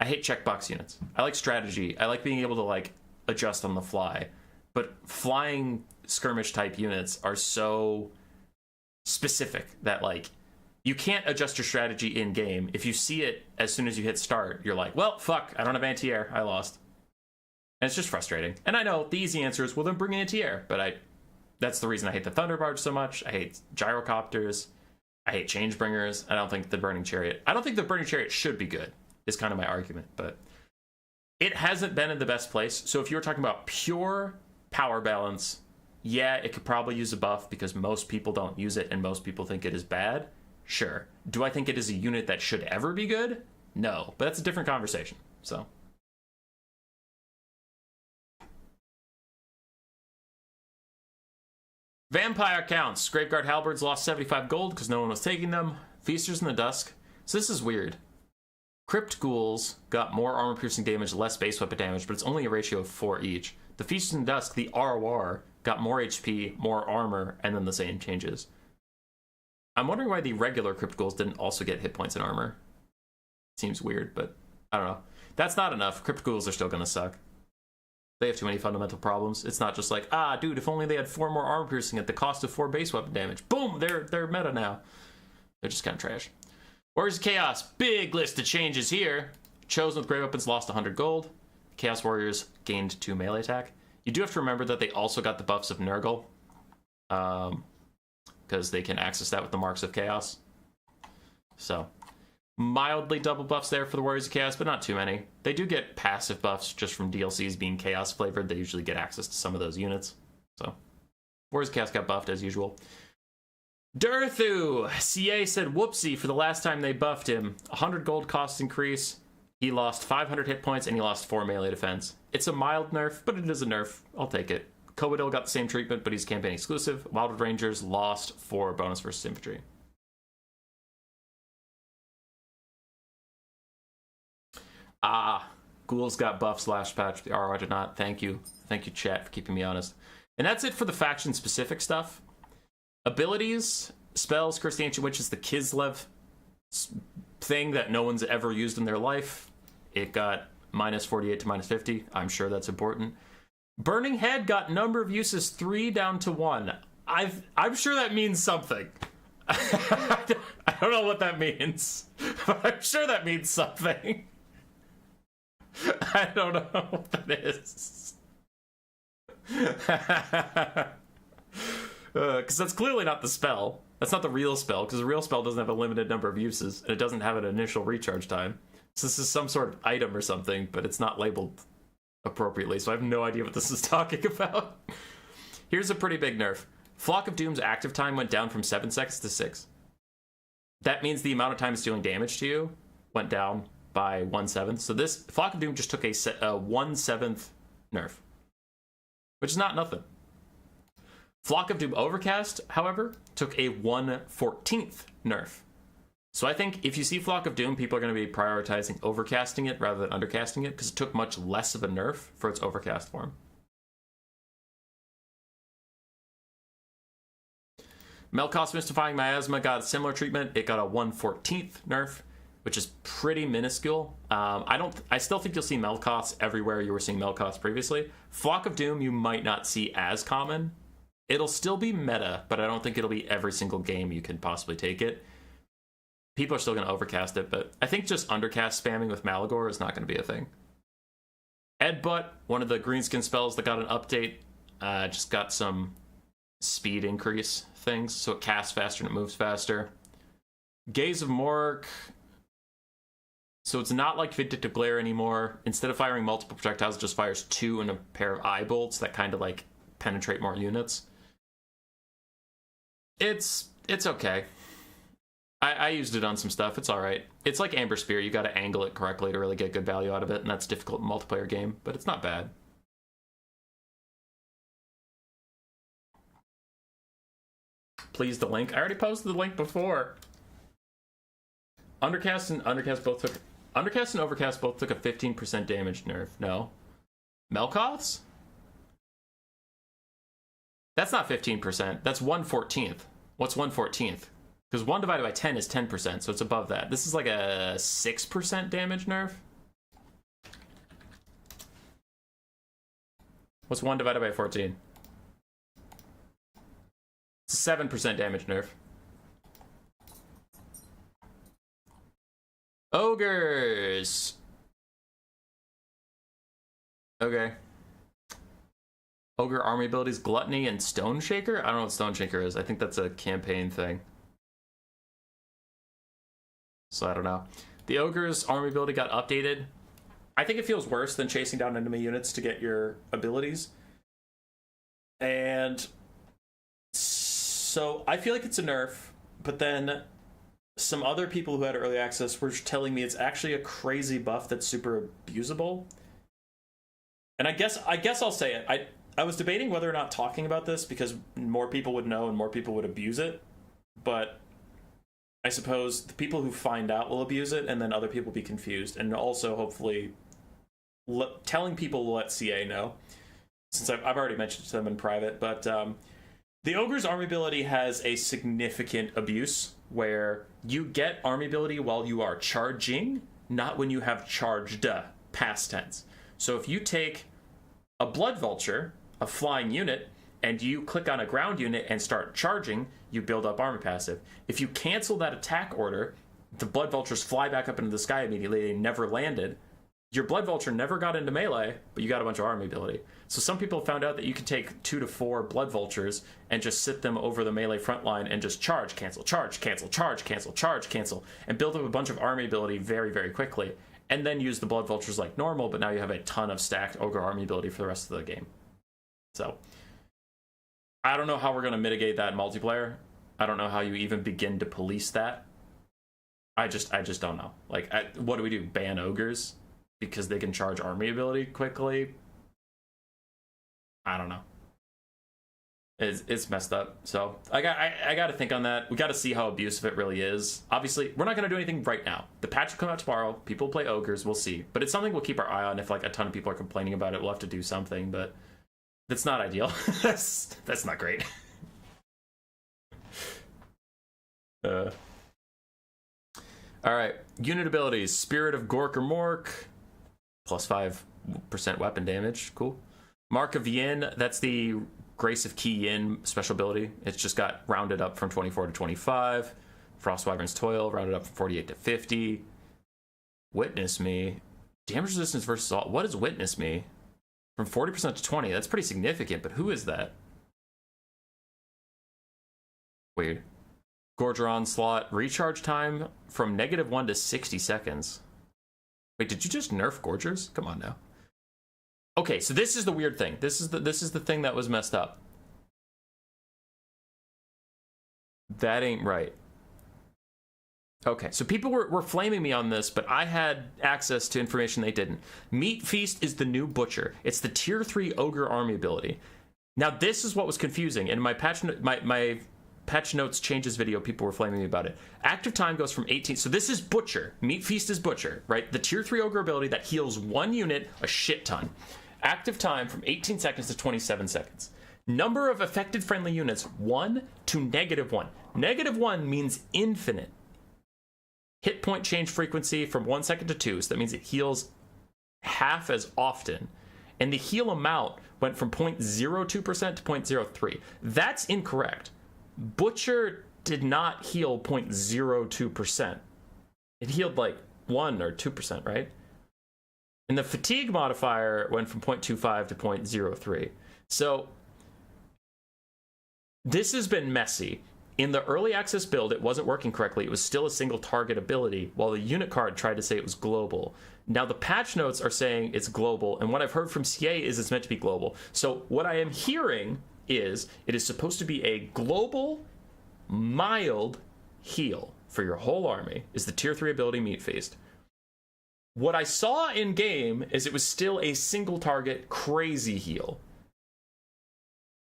I hate checkbox units. I like strategy. I like being able to like adjust on the fly. But flying skirmish type units are so specific that like you can't adjust your strategy in game. If you see it as soon as you hit start, you're like, well, fuck, I don't have anti-air. I lost. And it's just frustrating. And I know the easy answer is, well, then bring in anti-air. But that's the reason I hate the Thunder Barge so much. I hate gyrocopters. I hate Changebringers. I don't think the Burning Chariot should be good, is kind of my argument. But it hasn't been in the best place. So if you were talking about pure power balance, yeah, it could probably use a buff because most people don't use it and most people think it is bad. Sure. Do I think it is a unit that should ever be good? No. But that's a different conversation. So Vampire counts. Graveguard Halberds lost 75 gold because no one was taking them. Feasters in the Dusk. So this is weird. Crypt Ghouls got more armor-piercing damage, less base weapon damage, but it's only a ratio of 4 each. The Feasters in the Dusk, the ROR, got more HP, more armor, and then the same changes. I'm wondering why the regular Crypt Ghouls didn't also get hit points and armor. Seems weird, but I don't know. That's not enough. Crypt Ghouls are still gonna suck. They have too many fundamental problems. It's not just like, dude, if only they had 4 more armor piercing at the cost of 4 base weapon damage. Boom, they're meta now. They're just kind of trash. Warriors of Chaos, big list of changes here. Chosen with Grey Weapons lost 100 gold. Chaos Warriors gained 2 melee attack. You do have to remember that they also got the buffs of Nurgle. Because they can access that with the Marks of Chaos. So, mildly double buffs there for the Warriors of Chaos, but not too many. They do get passive buffs just from DLCs being Chaos flavored. They usually get access to some of those units. So, Warriors of Chaos got buffed as usual. Durthu! CA said whoopsie for the last time they buffed him. 100 gold cost increase. He lost 500 hit points and he lost 4 melee defense. It's a mild nerf, but it is a nerf. I'll take it. Covadil got the same treatment, but he's campaign exclusive. Wildwood Rangers lost 4 bonus versus infantry. Ghouls got buffs last patch. The ROI did not. Thank you. Thank you, chat, for keeping me honest. And that's it for the faction-specific stuff. Abilities, spells, Curse the Ancient Witch is the Kislev thing that no one's ever used in their life. It got minus 48 to minus 50. I'm sure that's important. Burning Head got number of uses 3 down to 1. I'm sure that means something. I don't know what that means, but I'm sure that means something. I don't know what that is. Because that's clearly not the spell. That's not the real spell, because the real spell doesn't have a limited number of uses, and it doesn't have an initial recharge time. So this is some sort of item or something, but it's not labeled appropriately, so I have no idea what this is talking about. Here's a pretty big nerf. Flock of Doom's active time went down from 7 seconds to 6. That means the amount of time it's dealing damage to you went down by 1/7. So this Flock of Doom just took a 1/7 nerf, which is not nothing. Flock of Doom Overcast, however, took a 1/14 nerf. So I think if you see Flock of Doom, people are going to be prioritizing overcasting it rather than undercasting it, because it took much less of a nerf for its overcast form. Melkoth's Mystifying Miasma got a similar treatment. It got a 1/14 nerf, which is pretty minuscule. I still think you'll see Melkoths everywhere you were seeing Melkoths previously. Flock of Doom you might not see as common. It'll still be meta, but I don't think it'll be every single game you can possibly take it. People are still going to overcast it, but I think just undercast spamming with Malagor is not going to be a thing. Edbutt, one of the greenskin spells that got an update, just got some speed increase things, so it casts faster and it moves faster. Gaze of Mork, so it's not like Vindictive Glare anymore. Instead of firing multiple projectiles, it just fires 2 in a pair of eye bolts that kind of like penetrate more units. It's okay. I used it on some stuff. It's all right. It's like Amber Spear. You got to angle it correctly to really get good value out of it, and that's difficult in a multiplayer game, but it's not bad. Please, the link. I already posted the link before. Undercast and Overcast both took a 15% damage nerf. No. Melkoths? That's not 15%. That's 1/14th. What's 1/14th? Because 1 divided by 10 is 10%, so it's above that. This is like a 6% damage nerf. What's 1 divided by 14? It's a 7% damage nerf. Ogres! Okay. Ogre army abilities, Gluttony and Stone Shaker? I don't know what Stone Shaker is. I think that's a campaign thing. So I don't know. The Ogre's army ability got updated. I think it feels worse than chasing down enemy units to get your abilities. And so I feel like it's a nerf, but then some other people who had early access were telling me it's actually a crazy buff that's super abusable. And I guess I'll say it. I was debating whether or not talking about this because more people would know and more people would abuse it. But I suppose the people who find out will abuse it, and then other people will be confused. And also, hopefully, telling people will let CA know. Since I've already mentioned it to them in private. But the Ogre's army ability has a significant abuse where you get army ability while you are charging, not when you have charged, past tense. So if you take a Blood Vulture, a flying unit, and you click on a ground unit and start charging, you build up army passive. If you cancel that attack order, the Blood Vultures fly back up into the sky immediately. They never landed. Your Blood Vulture never got into melee, but you got a bunch of army ability. So some people found out that you can take 2 to 4 Blood Vultures and just sit them over the melee front line and just charge, cancel, charge, cancel, charge, cancel, charge, cancel, and build up a bunch of army ability very, very quickly. And then use the Blood Vultures like normal, but now you have a ton of stacked Ogre army ability for the rest of the game. So I don't know how we're going to mitigate that in multiplayer. I don't know how you even begin to police that. I just don't know. Like, what do we do? Ban Ogres because they can charge army ability quickly? I don't know. It's messed up. So I got to think on that. We got to see how abusive it really is. Obviously, we're not going to do anything right now. The patch will come out tomorrow. People play Ogres. We'll see. But it's something we'll keep our eye on. If like a ton of people are complaining about it, we'll have to do something. But that's not ideal. that's not great. All right. Unit abilities. Spirit of Gork or Mork. Plus 5% weapon damage. Cool. Mark of Yin. That's the Grace of Ki Yin special ability. It's just got rounded up from 24 to 25. Frost Wyvern's Toil rounded up from 48 to 50. Witness Me. Damage resistance versus all. What does witness me? From 40% to 20. That's pretty significant, but who is that? Weird. Gorger Onslaught. Recharge time from -1 to 60 seconds. Wait, did you just nerf Gorgers? Come on now. Okay, so this is the weird thing. This is the thing that was messed up. That ain't right. Okay, so people were flaming me on this, but I had access to information they didn't. Meat Feast is the new Butcher. It's the tier 3 Ogre army ability. Now, this is what was confusing. In my my patch notes changes video, people were flaming me about it. Active time goes from 18. So this is Butcher. Meat Feast is Butcher, right? The tier 3 Ogre ability that heals 1 unit a shit ton. Active time from 18 seconds to 27 seconds. Number of affected friendly units, 1 to -1. -1 means infinite. Hit point change frequency from 1 second to 2, so that means it heals half as often. And the heal amount went from 0.02% to 0.03. That's incorrect. Butcher did not heal 0.02%. It healed like 1 or 2%, right? And the fatigue modifier went from 0.25 to 0.03. So this has been messy. In the early access build, it wasn't working correctly. It was still a single target ability, while the unit card tried to say it was global. Now the patch notes are saying it's global, and what I've heard from CA is it's meant to be global. So what I am hearing is it is supposed to be a global, mild heal for your whole army, is the tier 3 ability Meat Feast. What I saw in game is it was still a single target crazy heal.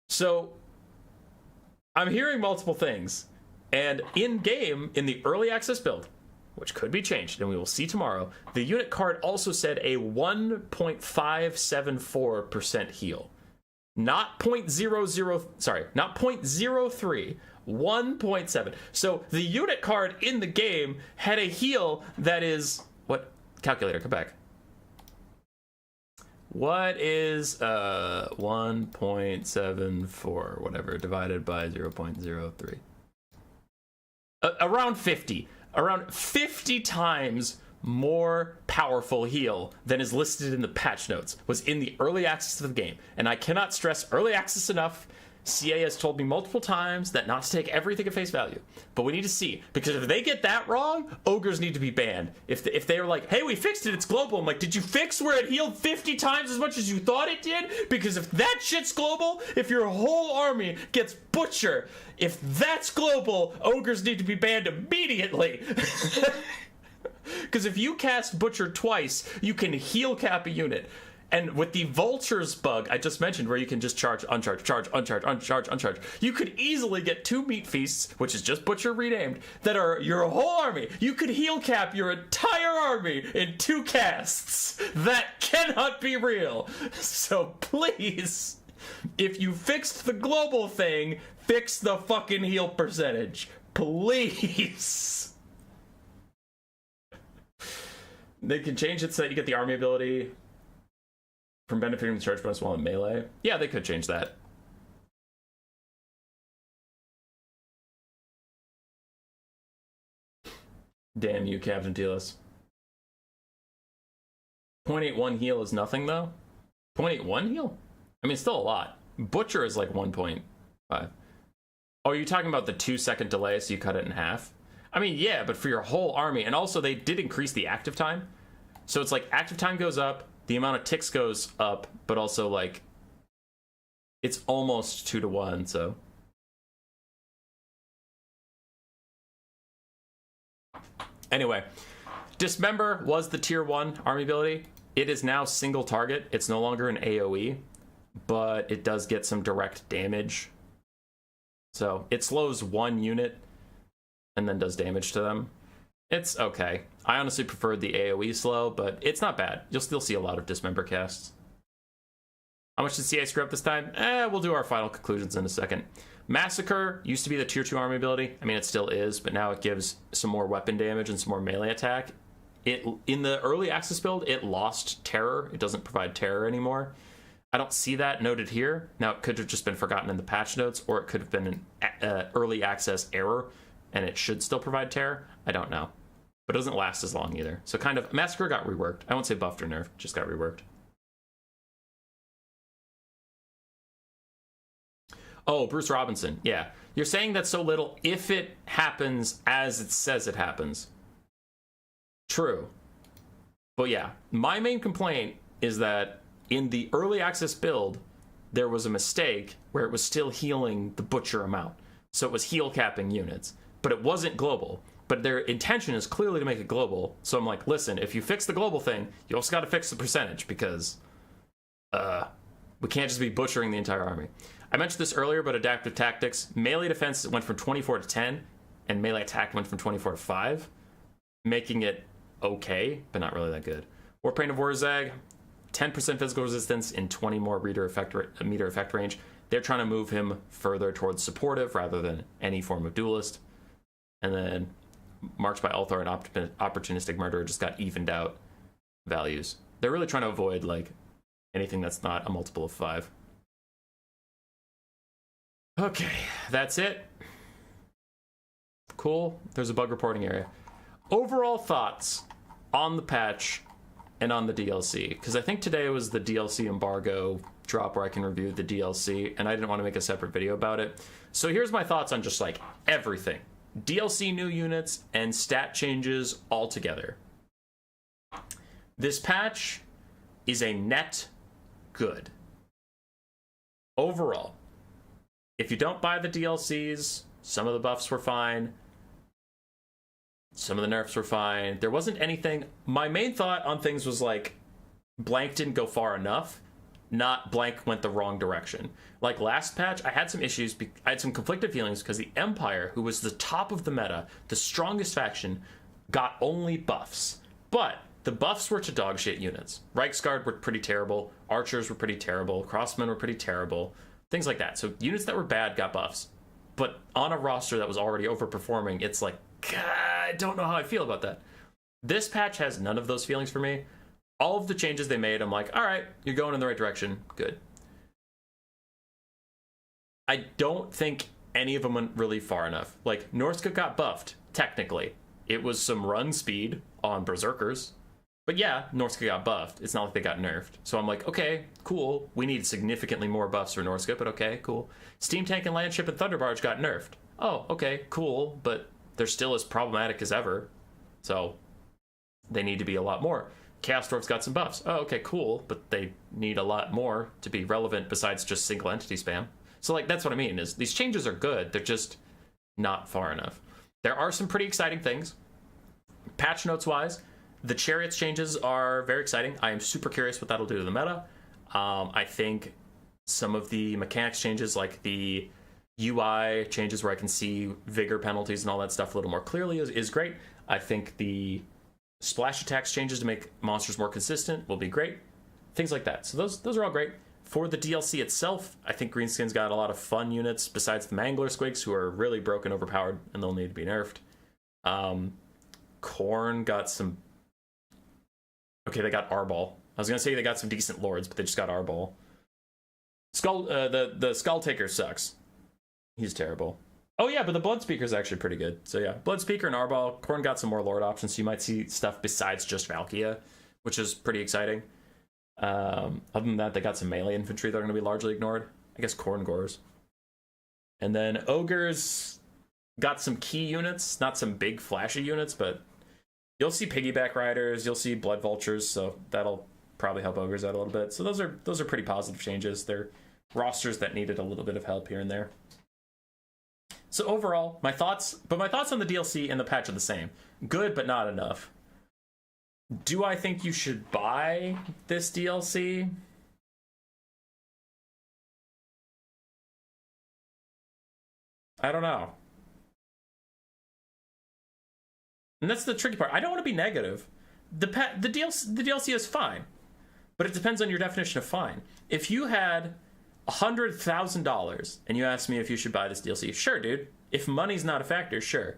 So I'm hearing multiple things, and in game, in the early access build, which could be changed, and we will see tomorrow, the unit card also said a 1.574% heal. Not 0.03, 1.7. So the unit card in the game had a heal that is, what? Calculator, come back. What is 1.74, whatever, divided by 0.03? Around 50. Around 50 times more powerful heal than is listed in the patch notes was in the early access of the game. And I cannot stress early access enough. CA has told me multiple times that not to take everything at face value, but we need to see, because if they get that wrong, ogres need to be banned. If they were like, hey, we fixed it, it's global, I'm like, did you fix where it healed 50 times as much as you thought it did? Because if that shit's global, if your whole army gets Butcher, if that's global, ogres need to be banned immediately. Because if you cast Butcher twice, you can heal cap a unit. And with the vultures bug I just mentioned, where you can just charge, uncharge, charge, uncharge, uncharge, uncharge, you could easily get 2 Meat Feasts, which is just Butcher renamed, that are your whole army. You could heal cap your entire army in 2 casts. That cannot be real. So please, if you fixed the global thing, fix the fucking heal percentage. Please. They can change it so that you get the army ability from benefiting from charge bonus while in melee. Yeah, they could change that. Damn you, Captain Telos. 0.81 heal is nothing, though? 0.81 heal? I mean, it's still a lot. Butcher is like 1.5. Oh, you're talking about the 2-second delay, so you cut it in half? I mean, yeah, but for your whole army. And also, they did increase the active time. So it's like active time goes up, the amount of ticks goes up, but also, like, it's almost 2 to 1, so. Anyway, Dismember was the tier 1 army ability. It is now single target. It's no longer an AoE, but it does get some direct damage. So it slows 1 unit and then does damage to them. It's okay. I honestly preferred the AoE slow, but it's not bad. You'll still see a lot of Dismember casts. How much did CA screw up this time? We'll do our final conclusions in a second. Massacre used to be the tier 2 army ability. I mean, it still is, but now it gives some more weapon damage and some more melee attack. In the early access build, it lost terror. It doesn't provide terror anymore. I don't see that noted here. Now, it could have just been forgotten in the patch notes, or it could have been an early access error, and it should still provide terror. I don't know. but it doesn't last as long either. So kind of, Massacre got reworked. I won't say buffed or nerfed, just got reworked. Oh, Bruce Robinson. Yeah. You're saying that so little if it happens as it says it happens. True. But yeah, my main complaint is that in the early access build, there was a mistake where it was still healing the butcher amount. So it was heal capping units, but it wasn't global. But their intention is clearly to make it global. So I'm like, listen, if you fix the global thing, you also got to fix the percentage, because we can't just be butchering the entire army. I mentioned this earlier, but adaptive tactics, melee defense went from 24 to 10, and melee attack went from 24 to 5, making it okay, but not really that good. Warpaint of Warzag, 10% physical resistance in 20 more meter effect range. They're trying to move him further towards supportive rather than any form of duelist. And then March by Althor and Opportunistic Murderer just got evened out values. They're really trying to avoid like anything that's not a multiple of 5. Okay, that's it. Cool. There's a bug reporting area. Overall thoughts on the patch and on the DLC, because I think today was the DLC embargo drop where I can review the DLC, and I didn't want to make a separate video about it. So here's my thoughts on just like everything. DLC new units and stat changes all together. This patch is a net good. Overall, if you don't buy the DLCs, some of the buffs were fine. Some of the nerfs were fine. There wasn't anything. My main thought on things was like, blank didn't go far enough, not blank went the wrong direction. Like last patch, I had some issues. I had some conflicted feelings because the Empire, who was the top of the meta, the strongest faction, got only buffs. But the buffs were to dog shit units. Reichsguard were pretty terrible. Archers were pretty terrible. Crossmen were pretty terrible. Things like that. So units that were bad got buffs. But on a roster that was already overperforming, it's like, God, I don't know how I feel about that. This patch has none of those feelings for me. All of the changes they made, I'm like, all right, you're going in the right direction. Good. I don't think any of them went really far enough. Like, Norska got buffed, technically. It was some run speed on Berserkers. But yeah, Norska got buffed. It's not like they got nerfed. So I'm like, okay, cool. We need significantly more buffs for Norska, but okay, cool. Steam Tank and Landship and Thunderbarge got nerfed. Oh, okay, cool, but they're still as problematic as ever. So they need to be a lot more. Chaos Dwarf's got some buffs. Oh, okay, cool, but they need a lot more to be relevant besides just single entity spam. So like, that's what I mean, is these changes are good. They're just not far enough. There are some pretty exciting things. Patch notes wise, the Chariots changes are very exciting. I am super curious what that'll do to the meta. I think some of the mechanics changes, like the UI changes where I can see vigor penalties and all that stuff a little more clearly is great. I think the splash attacks changes to make monsters more consistent will be great. Things like that. So those are all great. For the DLC itself, I think Greenskin's got a lot of fun units besides the Mangler Squigs, who are really broken, overpowered, and they'll need to be nerfed. Khorne got some... Okay, they got Arbol. I was gonna say they got some decent lords, but they just got Arbol. The Skull Taker sucks. He's terrible. Oh yeah, but the Blood Speaker is actually pretty good. So yeah, Blood Speaker and Arbol. Khorne got some more lord options, so you might see stuff besides just Valkia, which is pretty exciting. Other than that, they got some melee infantry that are going to be largely ignored. I guess Khorne Gores. And then Ogres got some key units, not some big flashy units, but you'll see Piggyback Riders, you'll see Blood Vultures, so that'll probably help Ogres out a little bit. So those are pretty positive changes. They're rosters that needed a little bit of help here and there. So overall, my thoughts on the DLC and the patch are the same. Good, but not enough. Do I think you should buy this DLC? I don't know. And that's the tricky part. I don't want to be negative. The DLC is fine, but it depends on your definition of fine. If you had $100,000 and you asked me if you should buy this DLC, sure, dude. If money's not a factor, sure.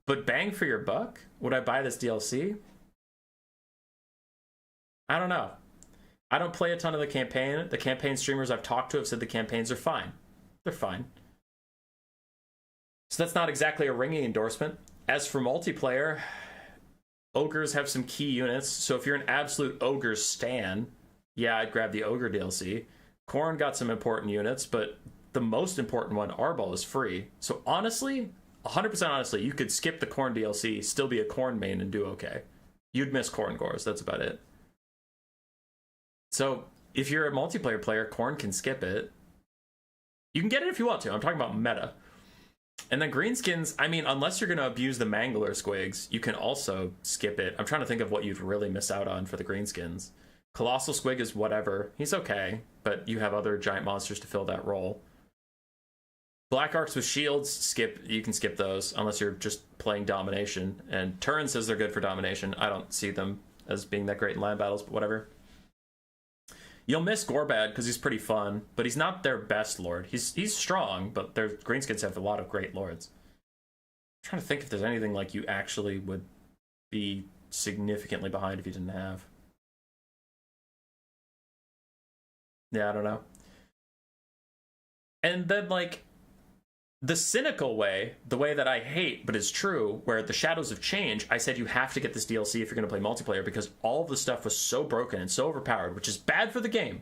But bang for your buck, would I buy this DLC? I don't know. I don't play a ton of the campaign. The campaign streamers I've talked to have said the campaigns are fine. They're fine. So that's not exactly a ringing endorsement. As for multiplayer, Ogres have some key units, so if you're an absolute Ogre stan, yeah, I'd grab the Ogre DLC. Khorne got some important units, but the most important one, Arbol, is free. So honestly, 100% honestly, you could skip the Khorne DLC, still be a Khorne main, and do okay. You'd miss Khorne Gores, that's about it. So if you're a multiplayer player, Khorne can skip it. You can get it if you want to. I'm talking about meta. And then greenskins, I mean, unless you're going to abuse the Mangler squigs, you can also skip it. I'm trying to think of what you'd really miss out on for the greenskins. Colossal squig is whatever. He's okay, but you have other giant monsters to fill that role. Black arcs with shields, skip. You can skip those unless you're just playing domination. And Turin says they're good for domination. I don't see them as being that great in land battles, but whatever. You'll miss Gorbad because he's pretty fun, but he's not their best lord. He's strong, but their greenskins have a lot of great lords. I'm trying to think if there's anything like you actually would be significantly behind if you didn't have. Yeah, I don't know. And then, like, the cynical way, the way that I hate but is true, where the Shadows of Change, I said you have to get this DLC if you're going to play multiplayer because all of the stuff was so broken and so overpowered, which is bad for the game,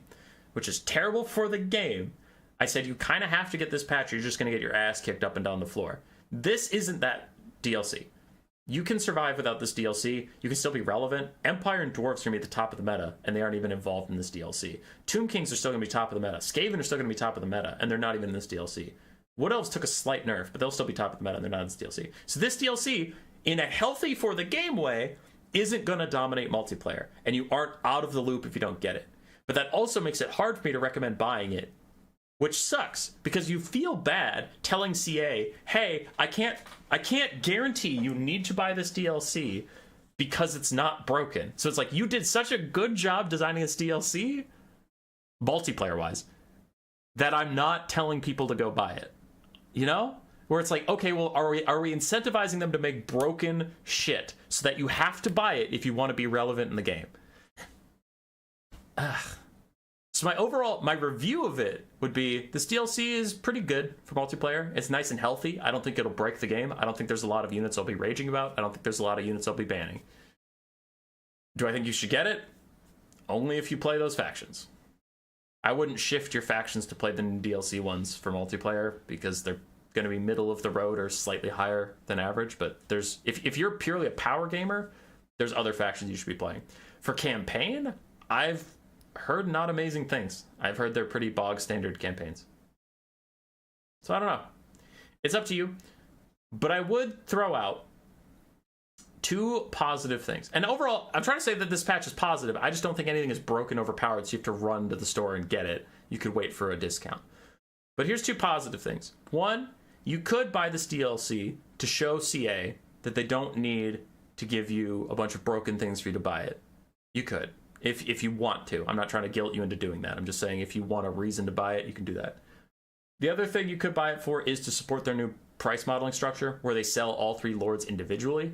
which is terrible for the game. I said you kind of have to get this patch or you're just going to get your ass kicked up and down the floor. This isn't that DLC. You can survive without this DLC. You can still be relevant. Empire and Dwarves are going to be at the top of the meta, and they aren't even involved in this DLC. Tomb Kings are still going to be top of the meta. Skaven are still going to be top of the meta, and they're not even in this DLC. Wood Elves took a slight nerf, but they'll still be top of the meta, and they're not in this DLC. So this DLC, in a healthy for the game way, isn't going to dominate multiplayer, and you aren't out of the loop if you don't get it. But that also makes it hard for me to recommend buying it, which sucks, because you feel bad telling CA, hey, I can't guarantee you need to buy this DLC because it's not broken. So it's like, you did such a good job designing this DLC, multiplayer-wise, that I'm not telling people to go buy it. You know? Where it's like, okay, well, are we incentivizing them to make broken shit so that you have to buy it if you want to be relevant in the game? Ugh. So my review of it would be, this DLC is pretty good for multiplayer. It's nice and healthy. I don't think it'll break the game. I don't think there's a lot of units I'll be raging about. I don't think there's a lot of units I'll be banning. Do I think you should get it? Only if you play those factions. I wouldn't shift your factions to play the DLC ones for multiplayer because they're going to be middle of the road or slightly higher than average. But there's if you're purely a power gamer, there's other factions you should be playing. For campaign, I've heard not amazing things. I've heard they're pretty bog standard campaigns. So I don't know. It's up to you. But I would throw out two positive things. And overall, I'm trying to say that this patch is positive. I just don't think anything is broken, overpowered, so you have to run to the store and get it. You could wait for a discount. But here's two positive things. One, you could buy this DLC to show CA that they don't need to give you a bunch of broken things for you to buy it. You could, if you want to. I'm not trying to guilt you into doing that. I'm just saying if you want a reason to buy it, you can do that. The other thing you could buy it for is to support their new price modeling structure, where they sell all three lords individually.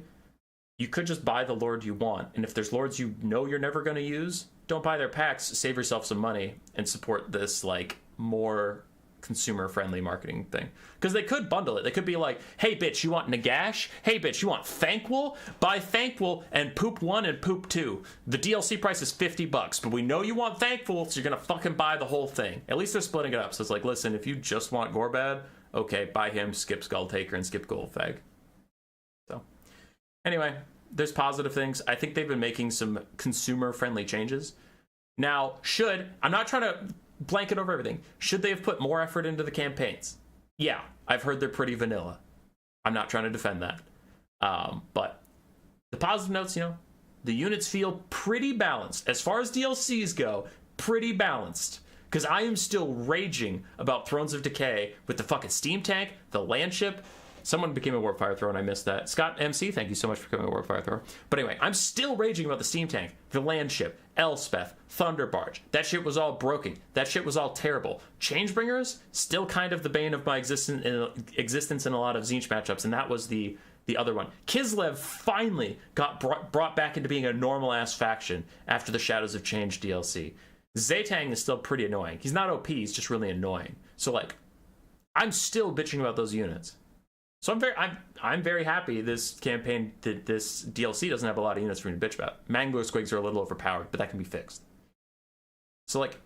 You could just buy the lord you want, and if there's lords you know you're never going to use, don't buy their packs, save yourself some money, and support this, like, more consumer-friendly marketing thing. Because they could bundle it. They could be like, hey, bitch, you want Nagash? Hey, bitch, you want Thankful? Buy Thankful and Poop 1 and Poop 2. The DLC price is $50, but we know you want Thankful, so you're going to fucking buy the whole thing. At least they're splitting it up. So it's like, listen, if you just want Gorbad, okay, buy him, skip Skulltaker, and skip Goldfag. So, anyway, there's positive things. I think they've been making some consumer-friendly changes. Now, I'm not trying to blanket over everything. Should they have put more effort into the campaigns? Yeah, I've heard they're pretty vanilla. I'm not trying to defend that. But the positive notes, the units feel pretty balanced. As far as DLCs go, pretty balanced. Because I am still raging about Thrones of Decay with the fucking steam tank, the land ship. Someone became a Warp Fire Thrower and I missed that. Scott MC, thank you so much for becoming a Warp Fire Thrower. But anyway, I'm still raging about the steam tank, the land ship, Elspeth, Thunder Barge. That shit was all broken. That shit was all terrible. Changebringers, still kind of the bane of my existence in a lot of Tzeentch matchups, and that was the other one. Kislev finally got brought back into being a normal-ass faction after the Shadows of Change DLC. Zaytang is still pretty annoying. He's not OP, he's just really annoying. So, like, I'm still bitching about those units. So I'm very happy this campaign, this DLC doesn't have a lot of units for me to bitch about. Mangler squigs are a little overpowered, but that can be fixed. So like,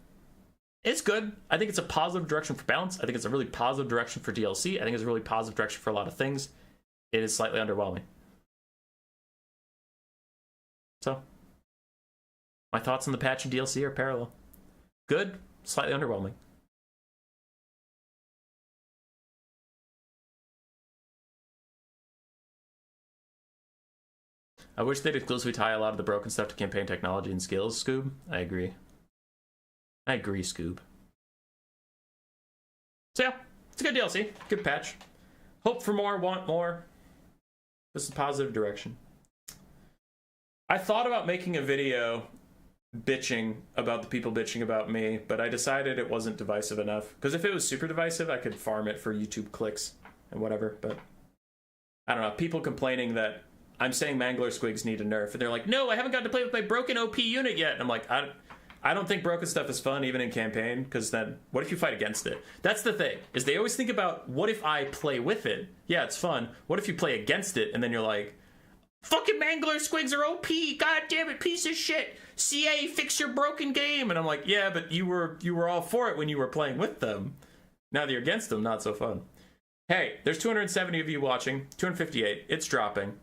it's good. I think it's a positive direction for balance. I think it's a really positive direction for DLC. I think it's a really positive direction for a lot of things. It is slightly underwhelming. So, my thoughts on the patch and DLC are parallel. Good, slightly underwhelming. I wish they'd exclusively tie a lot of the broken stuff to campaign technology and skills, Scoob. I agree. I agree, Scoob. So yeah, it's a good DLC. Good patch. Hope for more, want more. This is a positive direction. I thought about making a video bitching about the people bitching about me, but I decided it wasn't divisive enough. Because if it was super divisive, I could farm it for YouTube clicks and whatever, but I don't know. People complaining that I'm saying Mangler Squigs need a nerf, and they're like, no, I haven't gotten to play with my broken OP unit yet. And I'm like, I don't think broken stuff is fun, even in campaign, because then what if you fight against it? That's the thing, is they always think about, what if I play with it? Yeah, it's fun. What if you play against it, and then you're like, fucking Mangler Squigs are OP, god damn it, piece of shit. CA, fix your broken game. And I'm like, yeah, but you were all for it when you were playing with them. Now that you're against them, not so fun. Hey, there's 270 of you watching, 258, it's dropping.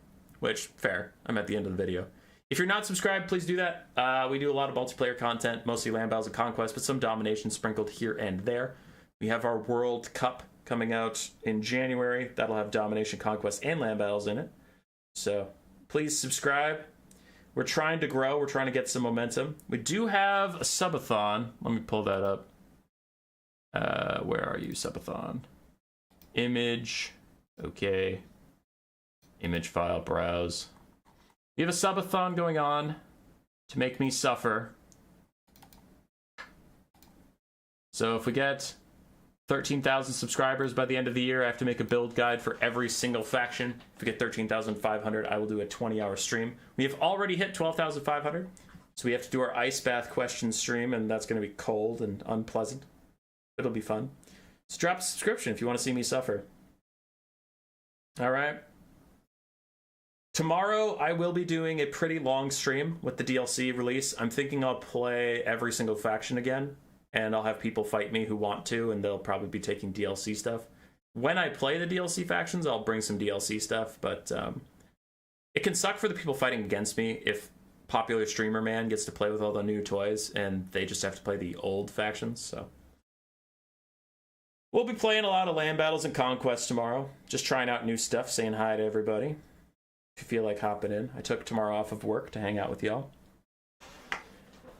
Which, fair. I'm at the end of the video. If you're not subscribed, please do that. We do a lot of multiplayer content, mostly land battles and conquest, but some domination sprinkled here and there. We have our World Cup coming out in January. That'll have domination, conquest, and land battles in it. So please subscribe. We're trying to grow. We're trying to get some momentum. We do have a subathon. Let me pull that up. Where are you, subathon? Image. Okay. Image file, browse. We have a subathon going on to make me suffer. So if we get 13,000 subscribers by the end of the year, I have to make a build guide for every single faction. If we get 13,500, I will do a 20-hour stream. We have already hit 12,500, so we have to do our ice bath question stream, and that's going to be cold and unpleasant. It'll be fun. So drop a subscription if you want to see me suffer. All right. Tomorrow, I will be doing a pretty long stream with the DLC release. I'm thinking I'll play every single faction again, and I'll have people fight me who want to, and they'll probably be taking DLC stuff. When I play the DLC factions, I'll bring some DLC stuff, but it can suck for the people fighting against me if popular streamer man gets to play with all the new toys, and they just have to play the old factions, so. We'll be playing a lot of land battles and conquests tomorrow. Just trying out new stuff, saying hi to everybody. If you feel like hopping in. I took tomorrow off of work to hang out with y'all.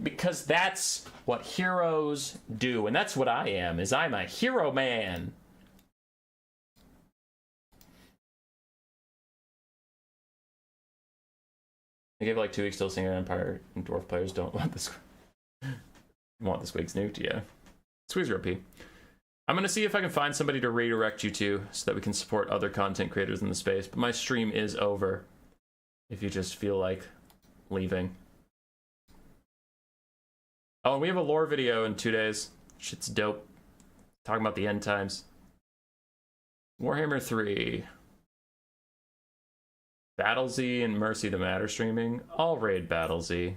Because that's what heroes do. And that's what I am, is I'm a hero man. I gave like 2 weeks till Singer Empire and Dwarf players don't want this. Want the Squigs nuked, yeah. Squigs are OP. I'm going to see if I can find somebody to redirect you to so that we can support other content creators in the space. But my stream is over if you just feel like leaving. Oh, and we have a lore video in 2 days. Shit's dope. Talking about the end times. Warhammer 3. Battlesy and Mercy the Matter streaming. I'll raid Battlesy.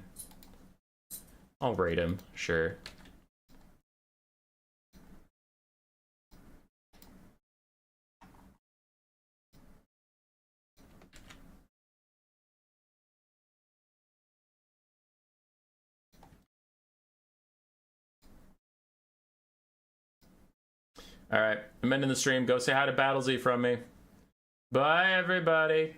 I'll raid him, sure. All right, I'm ending the stream. Go say hi to Battlesy from me. Bye, everybody.